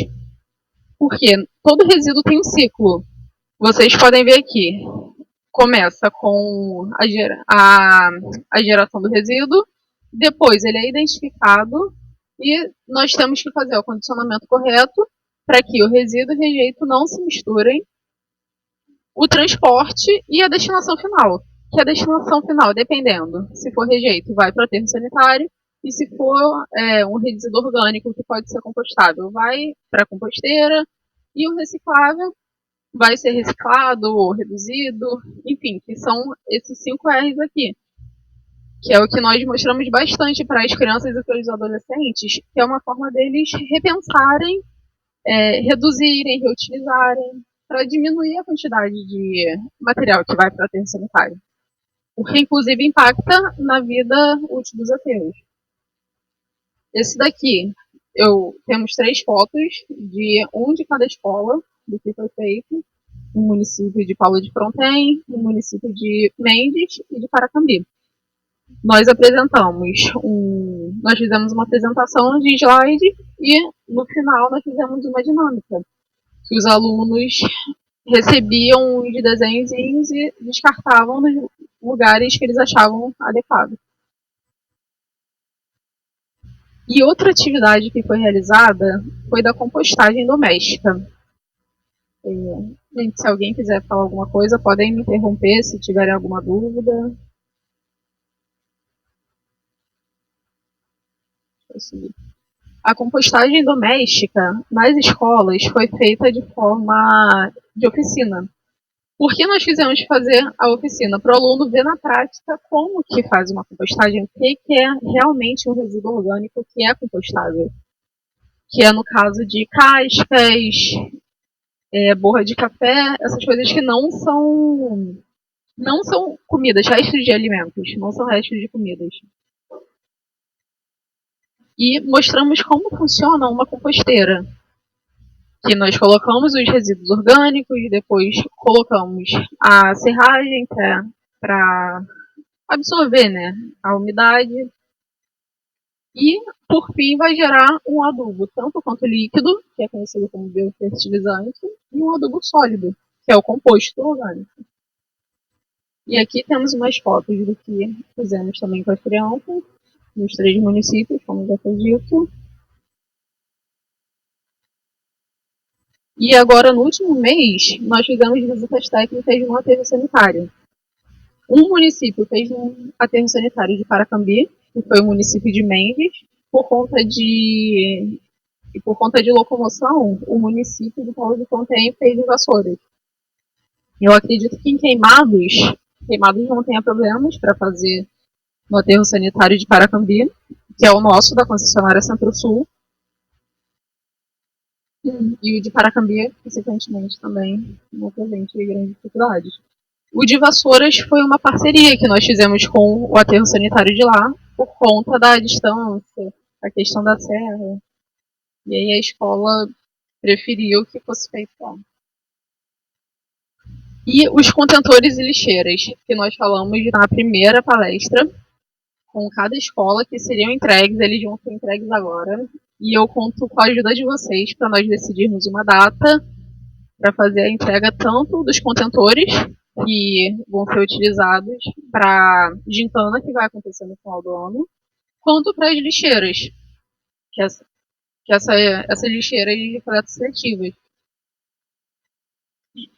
Porque todo resíduo tem um ciclo. Vocês podem ver aqui. Começa com a geração do resíduo, depois ele é identificado e nós temos que fazer o condicionamento correto para que o resíduo e o rejeito não se misturem, o transporte e a destinação final. Que a destinação final, dependendo, se for rejeito, vai para o aterro sanitário, e se for um resíduo orgânico que pode ser compostável, vai para a composteira, e o reciclável vai ser reciclado ou reduzido, enfim, que são esses 5 R's aqui, que é o que nós mostramos bastante para as crianças e para os adolescentes, que é uma forma deles repensarem, reduzirem, reutilizarem, para diminuir a quantidade de material que vai para o aterro sanitário, o que inclusive impacta na vida útil dos aterros. Esse daqui, temos 3 fotos de um de cada escola do que foi feito, no município de Paulo de Fronten, no município de Mendes e de Paracambi. Nós fizemos uma apresentação de slide e no final nós fizemos uma dinâmica, que os alunos recebiam os desenhozinhos e descartavam nos lugares que eles achavam adequados. E outra atividade que foi realizada foi da compostagem doméstica. Gente, se alguém quiser falar alguma coisa, podem me interromper se tiverem alguma dúvida. A compostagem doméstica nas escolas foi feita de forma de oficina. Por que nós fizemos fazer a oficina? Para o aluno ver na prática como que faz uma compostagem, o que é realmente um resíduo orgânico que é compostável. Que é no caso de cascas, borra de café, essas coisas que não são comidas, restos de alimentos, não são restos de comidas. E mostramos como funciona uma composteira. Que nós colocamos os resíduos orgânicos, depois colocamos a serragem para absorver, né, a umidade. E, por fim, vai gerar um adubo, tanto quanto líquido, que é conhecido como biofertilizante, e um adubo sólido, que é o composto orgânico. E aqui temos umas fotos do que fizemos também com as crianças, nos 3 municípios, como já foi dito. E agora, no último mês, nós fizemos visitas técnicas no aterro sanitário. Um município fez um aterro sanitário de Paracambi, que foi o município de Mendes. Por conta de locomoção, o município de Paulo de Fronten fez em Vassouras. Eu acredito que em Queimados não tenha problemas para fazer no aterro sanitário de Paracambi, que é o nosso, da concessionária Centro-Sul. E o de Paracambi, consequentemente, também não apresente grandes dificuldades. O de Vassouras foi uma parceria que nós fizemos com o aterro sanitário de lá, por conta da distância, a questão da serra. E aí a escola preferiu que fosse feito lá. E os contentores e lixeiras, que nós falamos na primeira palestra, com cada escola, que seriam entregues, eles vão ser entregues agora. E eu conto com a ajuda de vocês para nós decidirmos uma data para fazer a entrega tanto dos contentores, que vão ser utilizados para a gincana, que vai acontecer no final do ano, quanto para as lixeiras, que essas lixeiras de coletas seletivas.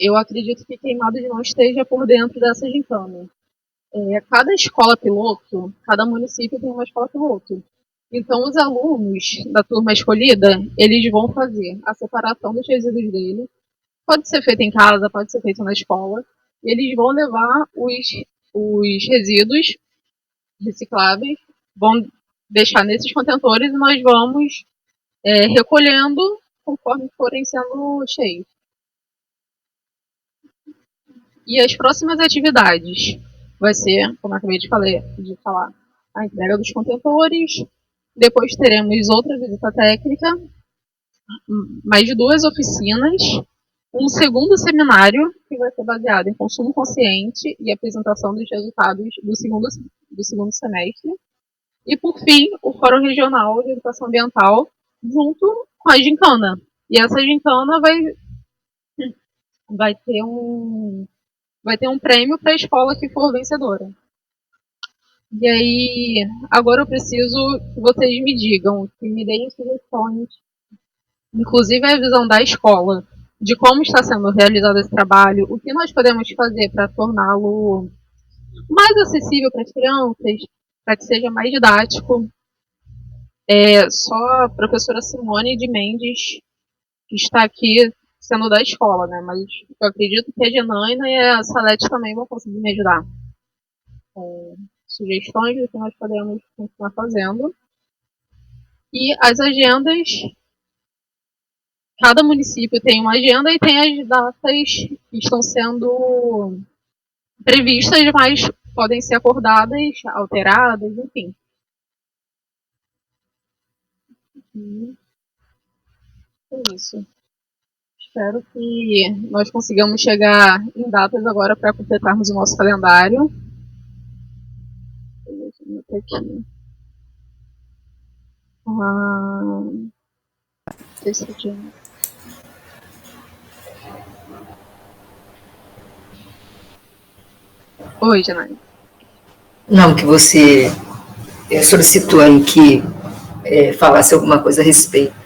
Eu acredito que Queimados não esteja por dentro dessa gincana. Cada escola piloto, cada município tem uma escola piloto. Então, os alunos da turma escolhida, eles vão fazer a separação dos resíduos dele. Pode ser feito em casa, pode ser feito na escola. E eles vão levar os resíduos recicláveis, vão deixar nesses contentores e nós vamos recolhendo conforme forem sendo cheios. E as próximas atividades vai ser, como eu acabei de falar, a entrega dos contentores, depois teremos outra visita técnica, mais 2 oficinas, um segundo seminário, que vai ser baseado em consumo consciente e apresentação dos resultados do segundo semestre, e, por fim, o Fórum Regional de Educação Ambiental, junto com a gincana. E essa gincana vai ter um prêmio para a escola que for vencedora. E aí, agora eu preciso que vocês me digam, que me deem sugestões, inclusive a visão da escola, de como está sendo realizado esse trabalho, o que nós podemos fazer para torná-lo mais acessível para as crianças, para que seja mais didático. Só a professora Simone de Mendes que está aqui sendo da escola, né? Mas eu acredito que a Janaina e a Salete também vão conseguir me ajudar com sugestões do que nós podemos continuar fazendo. E as agendas, cada município tem uma agenda e tem as datas que estão sendo previstas, mas podem ser acordadas, alteradas, enfim. É isso. Espero que nós consigamos chegar em datas agora para completarmos o nosso calendário. Aqui. Oi, Janaína. Não, que você solicitou aí que falasse alguma coisa a respeito.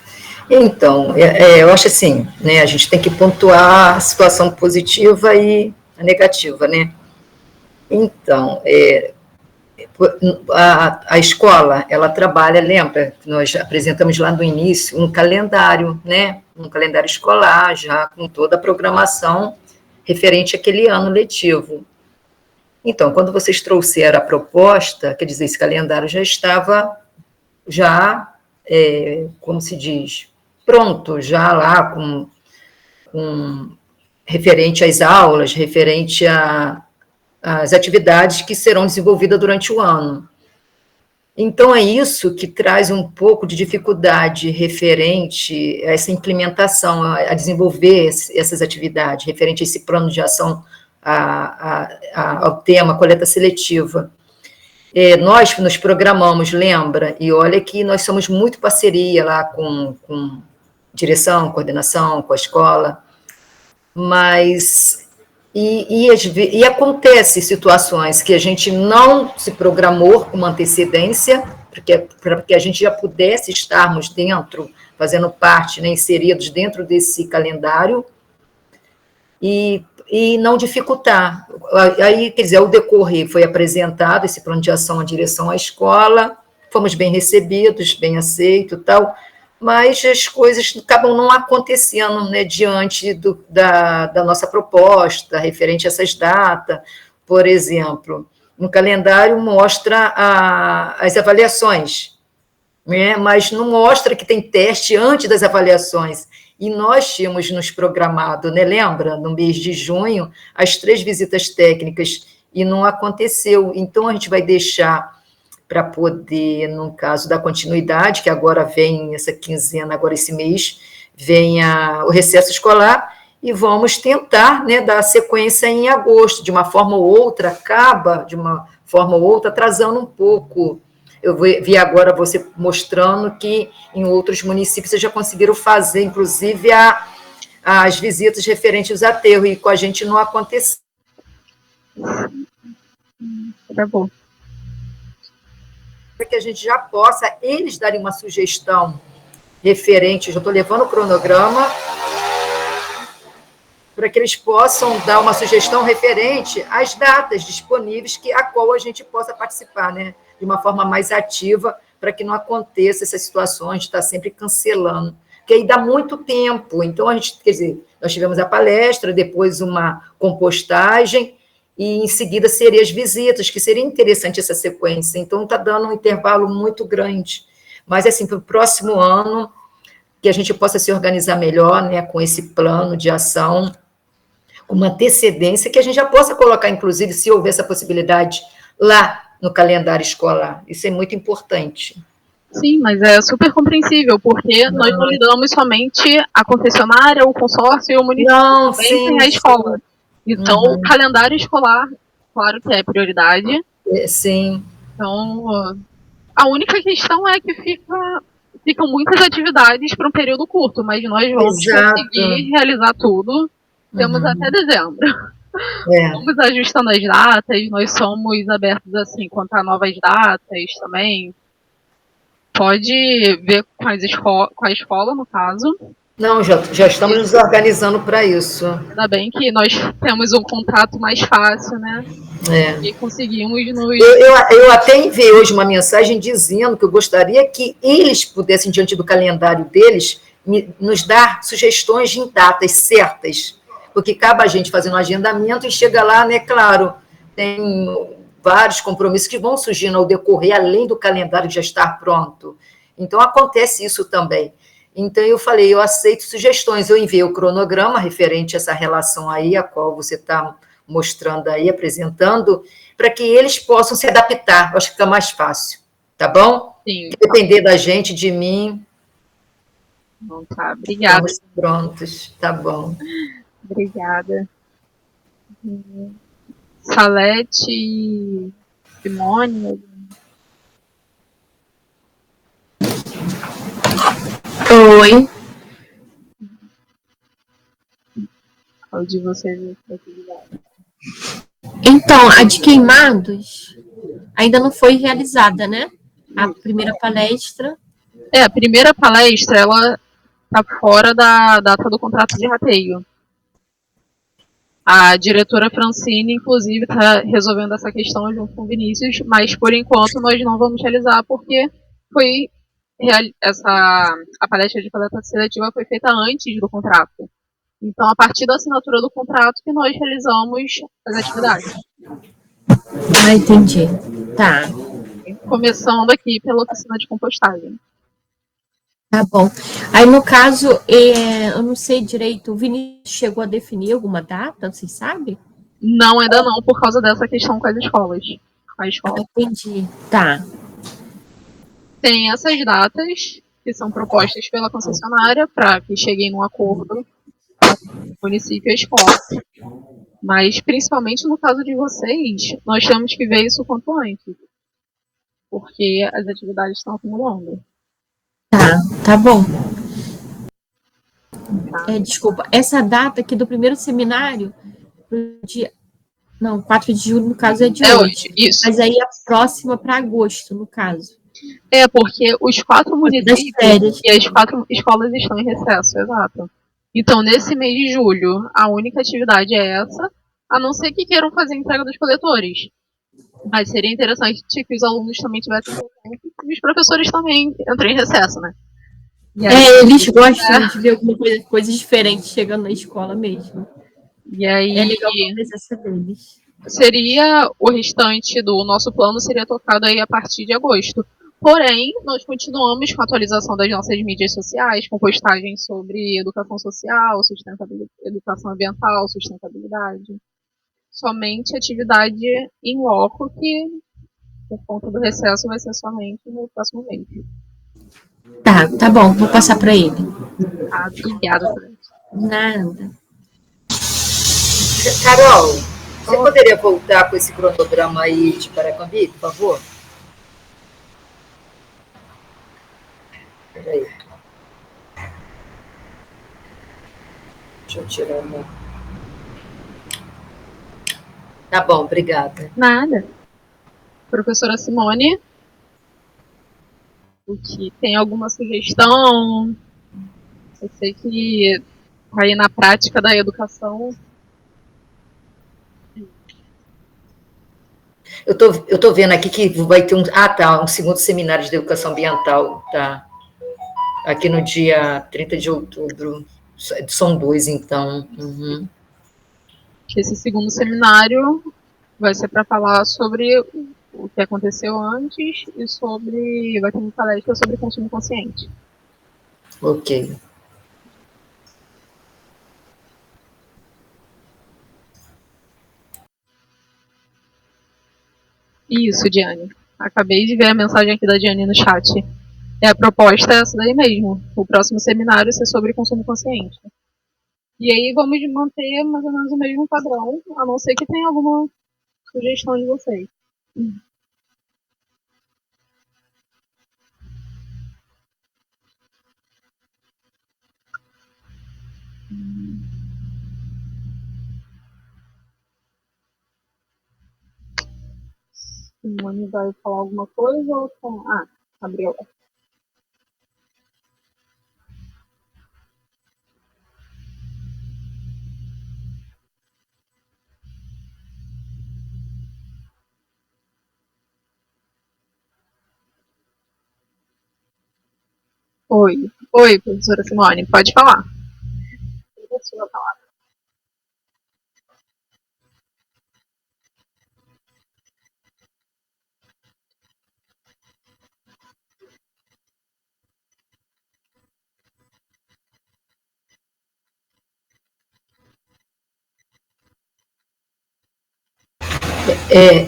Então, eu acho assim, né, a gente tem que pontuar a situação positiva e a negativa, né? Então, a escola, ela trabalha, lembra, nós apresentamos lá no início um calendário, né? Um calendário escolar, já com toda a programação referente àquele ano letivo. Então, quando vocês trouxeram a proposta, quer dizer, esse calendário já estava, como se diz, pronto, já lá com referente às aulas, referente às atividades que serão desenvolvidas durante o ano. Então, é isso que traz um pouco de dificuldade referente a essa implementação, a desenvolver essas atividades, referente a esse plano de ação, ao tema coleta seletiva. Nós nos programamos, lembra? E olha que nós somos muito parceria lá com direção, coordenação, com a escola, mas... E acontece situações que a gente não se programou com uma antecedência, para que a gente já pudesse estarmos dentro, fazendo parte, né, inseridos dentro desse calendário, e não dificultar. Aí, quer dizer, ao decorrer foi apresentado esse plano de ação à direção à escola, fomos bem recebidos, bem aceitos e tal, mas as coisas acabam não acontecendo, né, diante da nossa proposta, referente a essas datas. Por exemplo, no calendário mostra as avaliações, né, mas não mostra que tem teste antes das avaliações. E nós tínhamos nos programado, né, lembra, no mês de junho, as 3 visitas técnicas, e não aconteceu. Então, a gente vai deixar para poder, no caso da continuidade, que agora vem essa quinzena, agora esse mês, vem o recesso escolar, e vamos tentar, né, dar sequência em agosto, de uma forma ou outra, acaba, de uma forma ou outra, atrasando um pouco. Eu vi agora você mostrando que em outros municípios vocês já conseguiram fazer, inclusive, as visitas referentes ao aterro, e com a gente não aconteceu. Tá bom. Para que a gente já possa, eles darem uma sugestão referente, já estou levando o cronograma para que eles possam dar uma sugestão referente às datas disponíveis a qual a gente possa participar, né, de uma forma mais ativa, para que não aconteça essas situações de estar sempre cancelando, porque aí dá muito tempo. Então, a gente, quer dizer, nós tivemos a palestra, depois uma compostagem, e em seguida seriam as visitas, que seria interessante essa sequência. Então, está dando um intervalo muito grande. Mas, assim, para o próximo ano, que a gente possa se organizar melhor, né, com esse plano de ação, com uma antecedência, que a gente já possa colocar, inclusive, se houver essa possibilidade, lá no calendário escolar. Isso é muito importante. Sim, mas é super compreensível, porque nós não lidamos somente a concessionária, o consórcio e o município, não, também sim, tem a escola. Então, Uhum. o calendário escolar, claro que é prioridade. Sim. Então, a única questão é que ficam muitas atividades para um período curto, mas nós vamos conseguir realizar tudo. Temos até dezembro. Vamos ajustando as datas, nós somos abertos assim quanto a novas datas também. Pode ver com a escola, no caso. Não, já estamos nos organizando para isso. Ainda bem que nós temos um contrato mais fácil, né? E conseguimos nos... Eu até enviei hoje uma mensagem dizendo que eu gostaria que eles pudessem, diante do calendário deles, nos dar sugestões em datas certas, porque cabe a gente fazer um agendamento e chega lá, né, claro, tem vários compromissos que vão surgindo ao decorrer, além do calendário já estar pronto. Então, acontece isso também. Então, eu falei, eu aceito sugestões, eu enviei o cronograma referente a essa relação aí, a qual você está mostrando aí, apresentando, para que eles possam se adaptar, acho que fica mais fácil, tá bom? Sim. Depender da gente, de mim. Bom, tá, obrigada. Estamos prontos, tá bom. Obrigada. Salete e Simone. Oi. Qual de vocês é Então, a de queimados ainda não foi realizada, né? A primeira palestra. A primeira palestra, ela tá fora da data do contrato de rateio. A diretora Francine, inclusive, está resolvendo essa questão junto com o Vinícius, mas, por enquanto, nós não vamos realizar, porque a palestra de coleta seletiva foi feita antes do contrato. Então, a partir da assinatura do contrato que nós realizamos as atividades. Ah, entendi. Tá. Começando aqui pela oficina de compostagem. Tá bom. Aí, no caso, eu não sei direito, o Vinícius chegou a definir alguma data, vocês sabem? Não, ainda não, por causa dessa questão com as escolas. A escola. Entendi. Tá. Tem essas datas que são propostas pela concessionária para que cheguem num acordo o município e a escola. Mas, principalmente no caso de vocês, nós temos que ver isso o quanto antes. Porque as atividades estão acumulando. Tá bom. Desculpa, essa data aqui do primeiro seminário, dia... não, 4 de julho, no caso, é de hoje. Isso. Mas aí a próxima para agosto, no caso. Porque os 4 municípios e as 4 escolas estão em recesso, exato. Então, nesse mês de julho, a única atividade é essa, a não ser que queiram fazer a entrega dos coletores. Mas seria interessante que os alunos também tivessem presente e os professores também entrem em recesso, né? Eles gostam de ver alguma coisa diferente chegando na escola mesmo. E aí, é legal a presença deles. Seria o restante do nosso plano seria tocado aí a partir de agosto. Porém, nós continuamos com a atualização das nossas mídias sociais, com postagens sobre educação social, educação ambiental, sustentabilidade. Somente atividade em loco, que por conta do recesso vai ser somente no próximo mês. Tá bom, vou passar para ele. Obrigada. Nada. Carol, você poderia voltar com esse cronograma aí de Paracambi, por favor? Peraí. Deixa eu tirar uma... Tá bom, obrigada. Nada. Professora Simone. o que tem alguma sugestão. Eu sei que aí na prática da educação. Eu tô vendo aqui que vai ter um segundo seminário de educação ambiental, tá? Aqui no dia 30 de outubro. São 2, então. Uhum. Esse segundo seminário vai ser para falar sobre o que aconteceu antes e vai ter uma palestra sobre consumo consciente. Ok. Isso, Diane. Acabei de ver a mensagem aqui da Diane no chat. A proposta é essa daí mesmo. O próximo seminário vai ser sobre consumo consciente. E aí vamos manter mais ou menos o mesmo padrão, a não ser que tenha alguma sugestão de vocês. Simone vai falar alguma coisa ou com... Gabriela. Oi, professora Simone, pode falar. Sua palavra.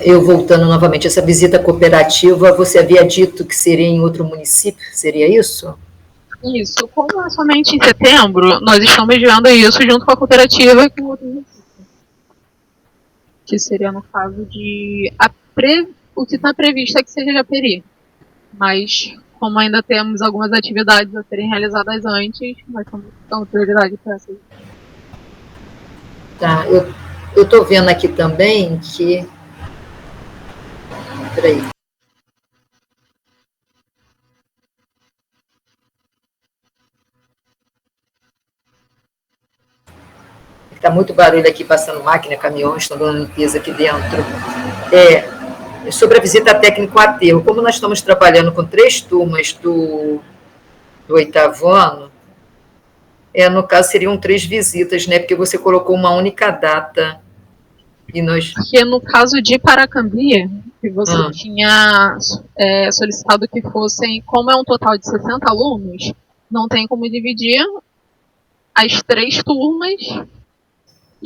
Eu voltando novamente, essa visita cooperativa, você havia dito que seria em outro município, seria isso? Isso, como é somente em setembro, nós estamos vendo isso junto com a cooperativa e com outro município. Que seria no caso de... O que está previsto é que seja Japeri. Mas, como ainda temos algumas atividades a serem realizadas antes, nós estamos dando prioridade para essas. Tá, eu estou vendo aqui também que... Peraí. Está muito barulho aqui, passando máquina, caminhões, estão dando limpeza aqui dentro. Sobre a visita técnica ao aterro, como nós estamos trabalhando com 3 turmas do 8º ano, no caso seriam 3 visitas, né? Porque você colocou uma única data. E nós... Porque no caso de Paracambi, que você tinha solicitado que fossem, como é um total de 60 alunos, não tem como dividir as 3 turmas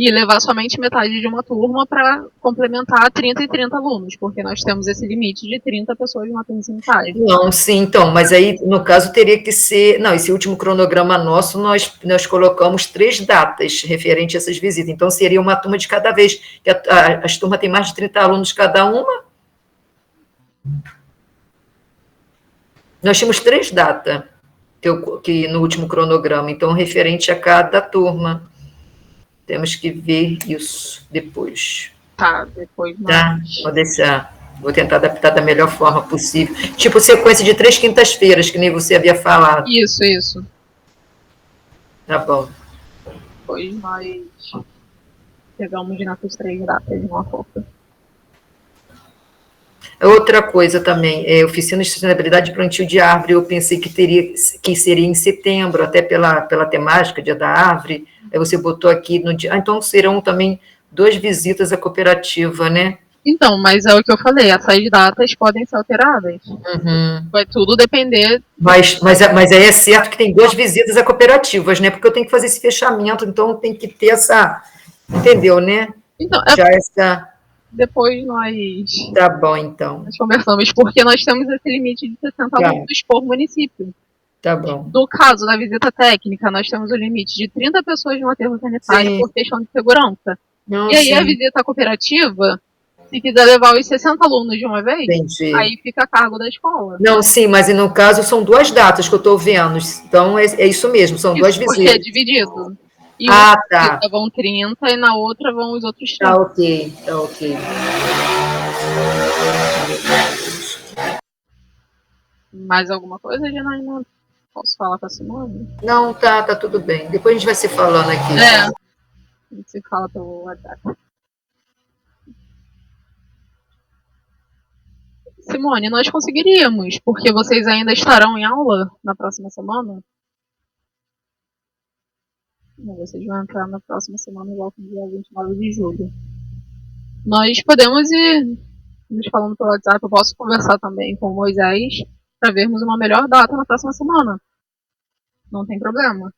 e levar somente metade de uma turma para complementar 30 e 30 alunos, porque nós temos esse limite de 30 pessoas numa turma sanitária. Não, sim, então, mas aí, no caso, teria que ser... Não, esse último cronograma nosso, nós colocamos 3 datas referentes a essas visitas, então seria uma turma de cada vez, que as turmas têm mais de 30 alunos cada uma. Nós tínhamos 3 datas que no último cronograma, então, referente a cada turma. Temos que ver isso depois. Tá, depois tá? Vou deixar. Vou tentar adaptar da melhor forma possível. Tipo sequência de 3 quintas-feiras, que nem você havia falado. Isso. Tá bom. Depois nós pegamos nessas 3 datas de uma foto. Outra coisa também, oficina de sustentabilidade de plantio de árvore, eu pensei que seria em setembro, até pela temática, Dia da Árvore, aí você botou aqui no dia... então serão também 2 visitas à cooperativa, né? Então, mas é o que eu falei, essas datas podem ser alteradas. Vai tudo depender... Mas aí é certo que tem 2 visitas a cooperativas, né? Porque eu tenho que fazer esse fechamento, então tem que ter essa... Entendeu, né? Então, já essa... Depois nós... Tá bom, então. Nós conversamos, porque nós temos esse limite de 60 alunos por município. Tá bom. No caso da visita técnica, nós temos o limite de 30 pessoas no aterro sanitário por questão de segurança. Não, e aí a visita cooperativa, se quiser levar os 60 alunos de uma vez, aí fica a cargo da escola. Não, sim, mas no caso são 2 datas que eu estou vendo. Então é isso mesmo, são 2 visitas. Porque é dividido. E tá. Visita vão 30 e na outra vão os outros 30. Tá ok. Mais alguma coisa, Janaína? Posso falar com a Simone? Não, tá tudo bem. Depois a gente vai se falando aqui. A gente se fala pelo WhatsApp. Simone, nós conseguiríamos, porque vocês ainda estarão em aula na próxima semana? Vocês vão entrar na próxima semana, igual no dia 29 de julho. Nós podemos ir nos falando pelo WhatsApp, eu posso conversar também com o Moisés para vermos uma melhor data na próxima semana. Não tem problema.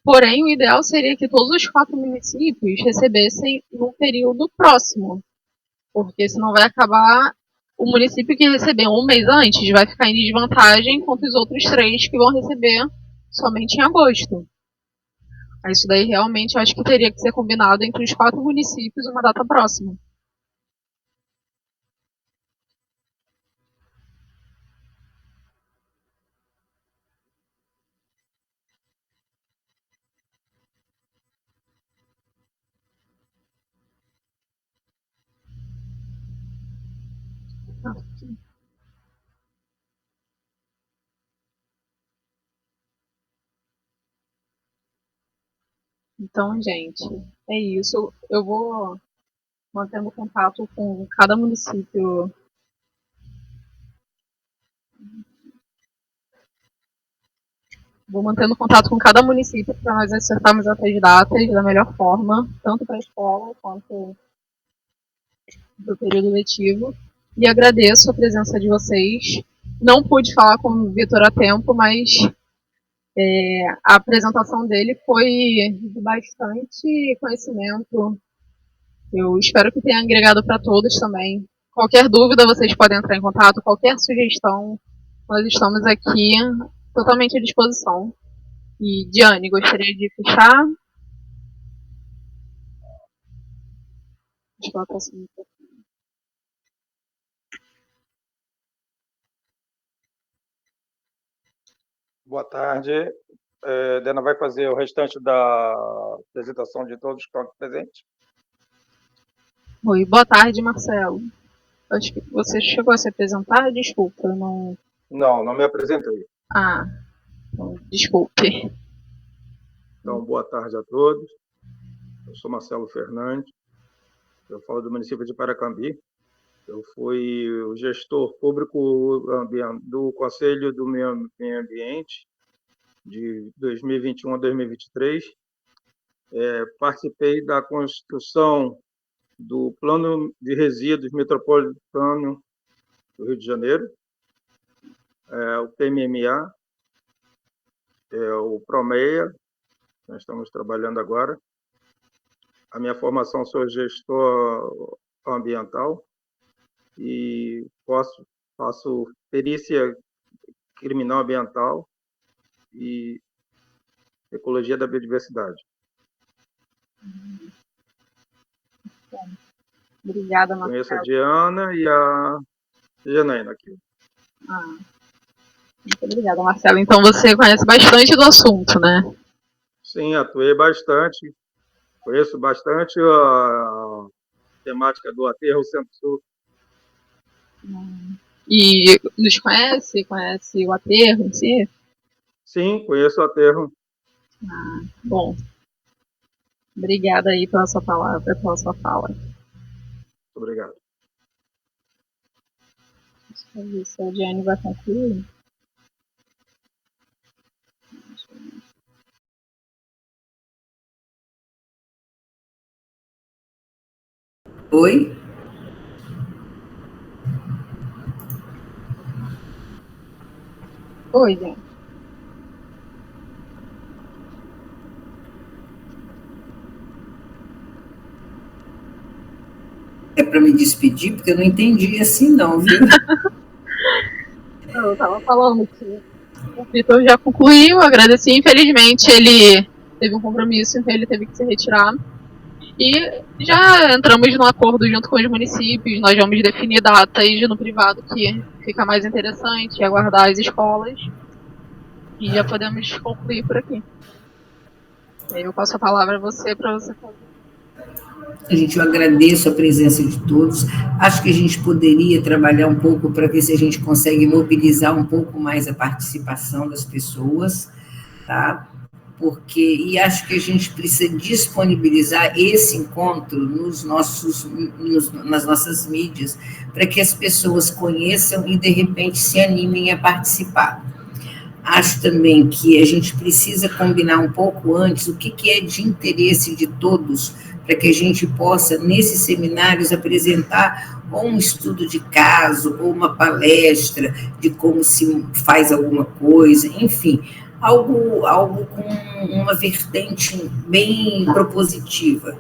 Porém, o ideal seria que todos os 4 municípios recebessem no período próximo, porque senão vai acabar o município que recebeu um mês antes vai ficar em desvantagem enquanto os outros 3 que vão receber somente em agosto. Isso daí realmente eu acho que teria que ser combinado entre os 4 municípios uma data próxima. Então, gente, é isso. Eu vou mantendo contato com cada município. Vou mantendo contato com cada município para nós acertarmos as datas da melhor forma, tanto para a escola quanto para o período letivo. E agradeço a presença de vocês. Não pude falar com o Vitor a tempo, mas a apresentação dele foi de bastante conhecimento. Eu espero que tenha agregado para todos também. Qualquer dúvida, vocês podem entrar em contato, qualquer sugestão, nós estamos aqui totalmente à disposição. E, Diane, gostaria de fechar? Deixa eu falar assim. Boa tarde. Dena vai fazer o restante da apresentação de todos que estão aqui presentes. Oi, boa tarde, Marcelo. Acho que você chegou a se apresentar? Desculpa, eu não... Não me apresentei. Então, desculpe. Então, boa tarde a todos. Eu sou Marcelo Fernandes. Eu falo do município de Paracambi. Eu fui o gestor público do Conselho do Meio Ambiente de 2021 a 2023. Participei da construção do Plano de Resíduos Metropolitano do Rio de Janeiro, o PMMA, o PROMEA, nós estamos trabalhando agora. A minha formação, sou gestor ambiental e faço perícia criminal ambiental e ecologia da biodiversidade. Obrigada, Marcelo. Conheço a Diana e a Janaína aqui. Muito obrigada, Marcelo. Então você conhece bastante do assunto, né? Sim, atuei bastante. Conheço bastante a temática do aterro Centro-Sul. E nos conhece? Conhece o aterro em si? Sim, conheço o aterro. Bom. Obrigada aí pela sua palavra, pela sua fala. Muito obrigado. Deixa eu ver se a Diane vai concluir. Oi? Oi, Diane. É para me despedir, porque eu não entendi assim não, viu? Eu estava falando que o Vitor já concluiu, agradeci. Infelizmente, ele teve um compromisso, então ele teve que se retirar. E já entramos num acordo junto com os municípios, nós vamos definir datas no privado que fica mais interessante, aguardar as escolas. E já podemos concluir por aqui. Aí eu passo a palavra a você para você fazer. Eu agradeço a presença de todos. Acho que a gente poderia trabalhar um pouco para ver se a gente consegue mobilizar um pouco mais a participação das pessoas, tá? E acho que a gente precisa disponibilizar esse encontro nas nossas mídias, para que as pessoas conheçam e, de repente, se animem a participar. Acho também que a gente precisa combinar um pouco antes o que é de interesse de todos, para que a gente possa, nesses seminários, apresentar ou um estudo de caso, ou uma palestra de como se faz alguma coisa, enfim, algo com uma vertente bem propositiva.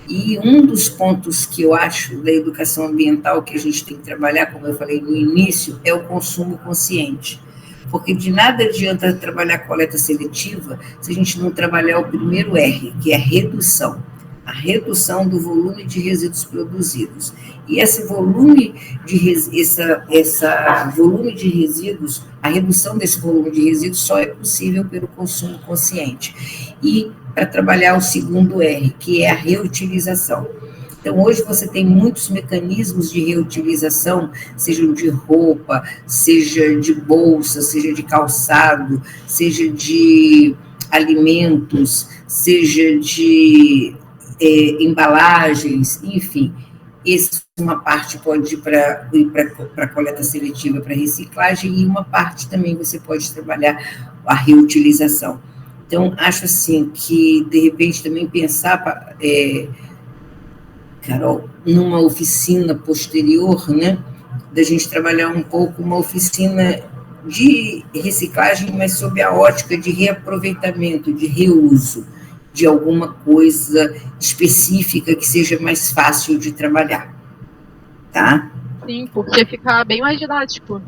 E um dos pontos que eu acho da educação ambiental que a gente tem que trabalhar, como eu falei no início, é o consumo consciente. Porque de nada adianta trabalhar coleta seletiva se a gente não trabalhar o primeiro R, que é a redução do volume de resíduos produzidos. E esse volume de resíduos, a redução desse volume de resíduos só é possível pelo consumo consciente. E para trabalhar o segundo R, que é a reutilização. Então, hoje você tem muitos mecanismos de reutilização, sejam de roupa, seja de bolsa, seja de calçado, seja de alimentos, seja de embalagens, enfim. Uma parte pode ir para a coleta seletiva, para reciclagem, e uma parte também você pode trabalhar a reutilização. Então, acho assim que, de repente, também pensar, Carol, numa oficina posterior, né, da gente trabalhar um pouco uma oficina de reciclagem, mas sob a ótica de reaproveitamento, de reuso, de alguma coisa específica que seja mais fácil de trabalhar, tá? Sim, porque fica bem mais didático.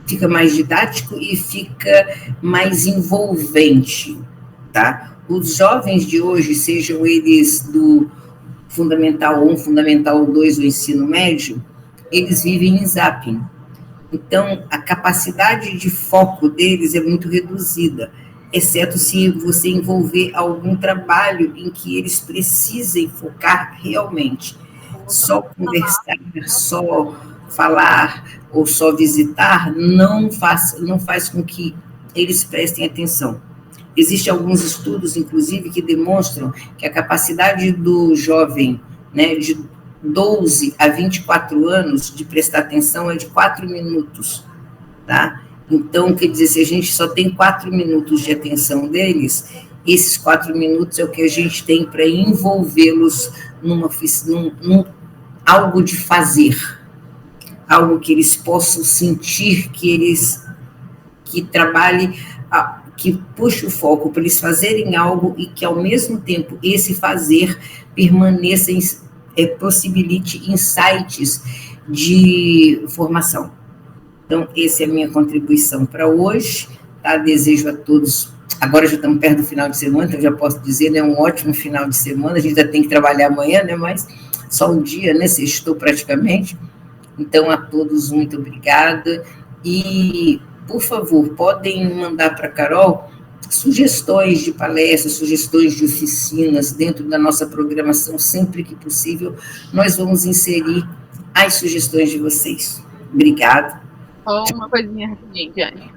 Fica mais didático e fica mais envolvente, tá? Os jovens de hoje, sejam eles do Fundamental 1, Fundamental 2 do ensino médio, eles vivem em zapping. Então, a capacidade de foco deles é muito reduzida, exceto se você envolver algum trabalho em que eles precisem focar realmente. Só conversar, só falar ou só visitar não faz com que eles prestem atenção. Existem alguns estudos, inclusive, que demonstram que a capacidade do jovem, né, de 12 a 24 anos, de prestar atenção é de 4 minutos, tá? Então, quer dizer, se a gente só tem 4 minutos de atenção deles, esses 4 minutos é o que a gente tem para envolvê-los num algo de fazer, algo que eles possam sentir que trabalhe, que puxe o foco para eles fazerem algo e que, ao mesmo tempo, esse fazer permaneça, possibilite insights de formação. Então, essa é a minha contribuição para hoje, tá? Desejo a todos, agora já estamos perto do final de semana, então já posso dizer, né, um ótimo final de semana, a gente ainda tem que trabalhar amanhã, né, mas só um dia, né, sextou praticamente. Então, a todos, muito obrigada, e, por favor, podem mandar para a Carol sugestões de palestras, sugestões de oficinas dentro da nossa programação, sempre que possível, nós vamos inserir as sugestões de vocês. Obrigada. Só uma coisinha rapidinho, Diane.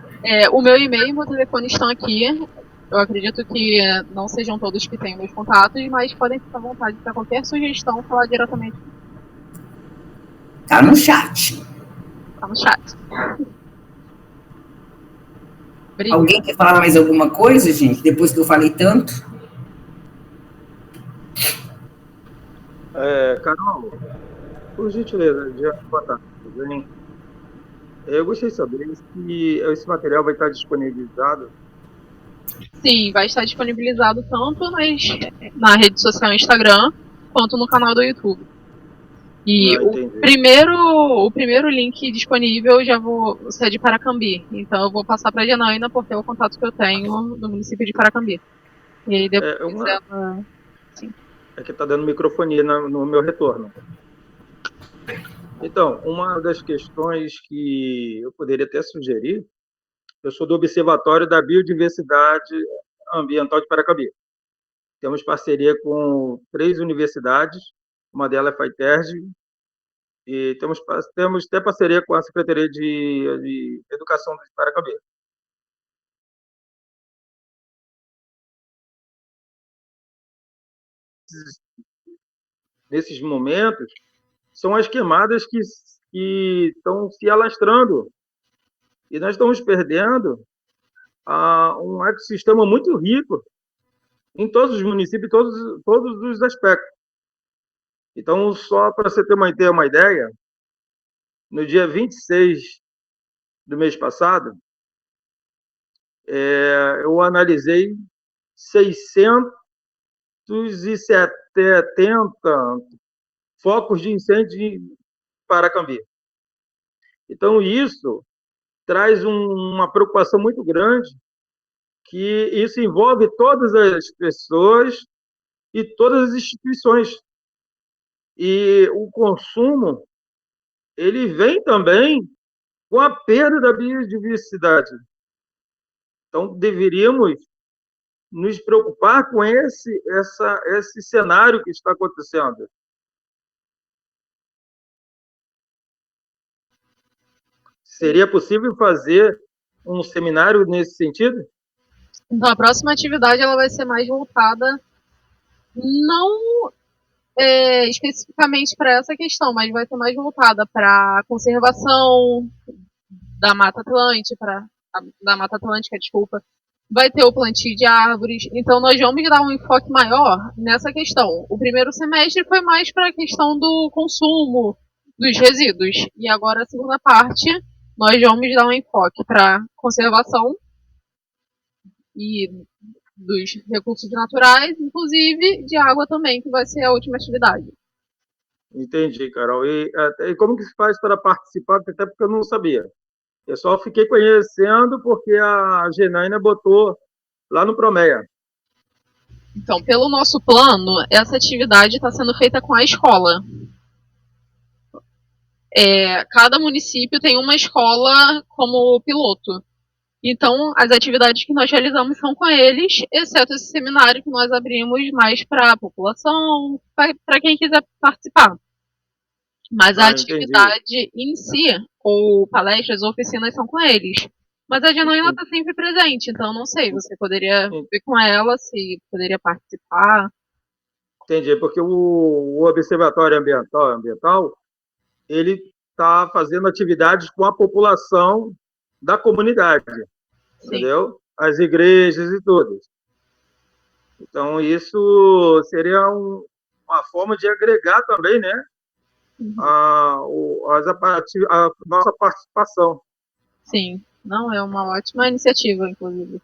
O meu e-mail e meu telefone estão aqui. Eu acredito que não sejam todos que tenham meus contatos, mas podem ficar à vontade para qualquer sugestão falar diretamente. Tá no chat. Tá no chat. Obrigada. Alguém quer falar mais alguma coisa, gente, depois que eu falei tanto? Carol, por gentileza, boa tarde, tudo bem? Eu gostaria de saber se esse material vai estar disponibilizado. Sim, vai estar disponibilizado tanto na rede social Instagram, quanto no canal do YouTube. E o primeiro link disponível eu já vou ser de Paracambi. Então eu vou passar para a Janaína, porque é o contato que eu tenho no município de Paracambi. E aí depois ela... Sim. É que está dando microfonia no meu retorno. Então, uma das questões que eu poderia até sugerir, eu sou do Observatório da Biodiversidade Ambiental de Paracambi. temos parceria com 3 universidades, uma delas é a FAITERJ, e temos até parceria com a Secretaria de Educação do Paracambi. Nesses momentos, são as queimadas que estão se alastrando, e nós estamos perdendo um ecossistema muito rico em todos os municípios, todos os aspectos. Então, só para você ter uma ideia, no dia 26 do mês passado, eu analisei 670 focos de incêndio em Paracambi. Então, isso traz uma preocupação muito grande, que isso envolve todas as pessoas e todas as instituições. E o consumo, ele vem também com a perda da biodiversidade. Então, deveríamos nos preocupar com esse cenário que está acontecendo. Seria possível fazer um seminário nesse sentido? Então, a próxima atividade ela vai ser mais voltada, não especificamente para essa questão, mas vai ser mais voltada para a conservação da Mata Atlântica, desculpa. Vai ter o plantio de árvores. Então, nós vamos dar um enfoque maior nessa questão. O primeiro semestre foi mais para a questão do consumo dos resíduos. E agora, a segunda parte, nós vamos dar um enfoque para conservação e dos recursos naturais, inclusive de água também, que vai ser a última atividade. Entendi, Carol. E como que se faz para participar? Até porque eu não sabia. Eu só fiquei conhecendo porque a Genaina botou lá no Promeia. Então, pelo nosso plano, essa atividade está sendo feita com a escola. Cada município tem uma escola como piloto. Então, as atividades que nós realizamos são com eles, exceto esse seminário que nós abrimos mais para a população, para quem quiser participar. Mas a atividade em si, ou palestras ou oficinas, são com eles. Mas a Janaína está sempre presente, então não sei, você poderia ver com ela se poderia participar. Entendi, porque o Observatório Ambiental ele está fazendo atividades com a população da comunidade, sim, entendeu? As igrejas e tudo. Então, isso seria uma forma de agregar também, né, a nossa participação. Sim, não, é uma ótima iniciativa, inclusive.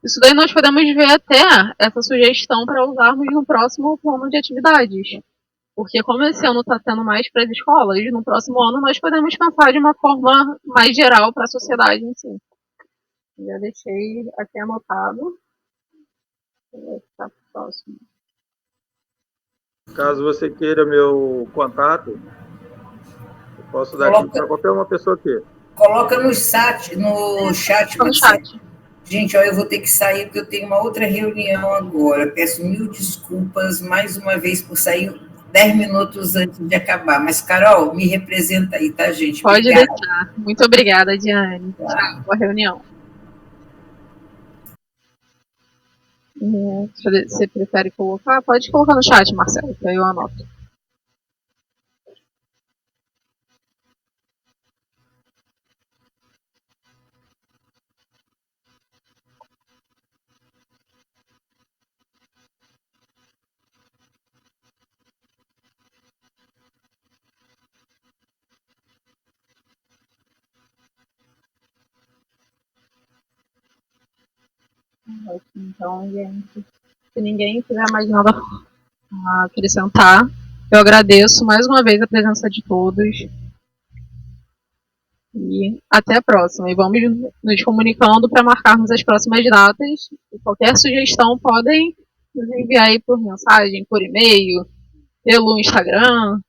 Isso daí nós podemos ver até essa sugestão para usarmos no próximo plano de atividades. Porque como esse ano está sendo mais para as escolas, no próximo ano nós podemos pensar de uma forma mais geral para a sociedade em si. Já deixei aqui anotado. Vai ficar próximo. Caso você queira meu contato, eu posso dar aqui para qualquer uma pessoa aqui. Coloca no chat. Gente, ó, eu vou ter que sair porque eu tenho uma outra reunião agora. Peço 1000 desculpas mais uma vez por sair 10 minutos antes de acabar. Mas, Carol, me representa aí, tá, gente? Pode deixar. Muito obrigada, Diane. Tá. Tchau, boa reunião. Você prefere colocar? Pode colocar no chat, Marcelo, que aí eu anoto. Então, gente, se ninguém tiver mais nada a acrescentar, eu agradeço mais uma vez a presença de todos. E até a próxima. E vamos nos comunicando para marcarmos as próximas datas. E qualquer sugestão podem nos enviar aí por mensagem, por e-mail, pelo Instagram.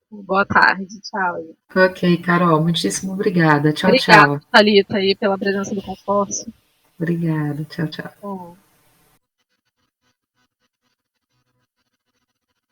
Boa tarde, tchau. Ok, Carol, muitíssimo obrigada. Tchau, obrigada, tchau. Thalita, aí, pela presença do consórcio. Obrigada, tchau, tchau. Bom.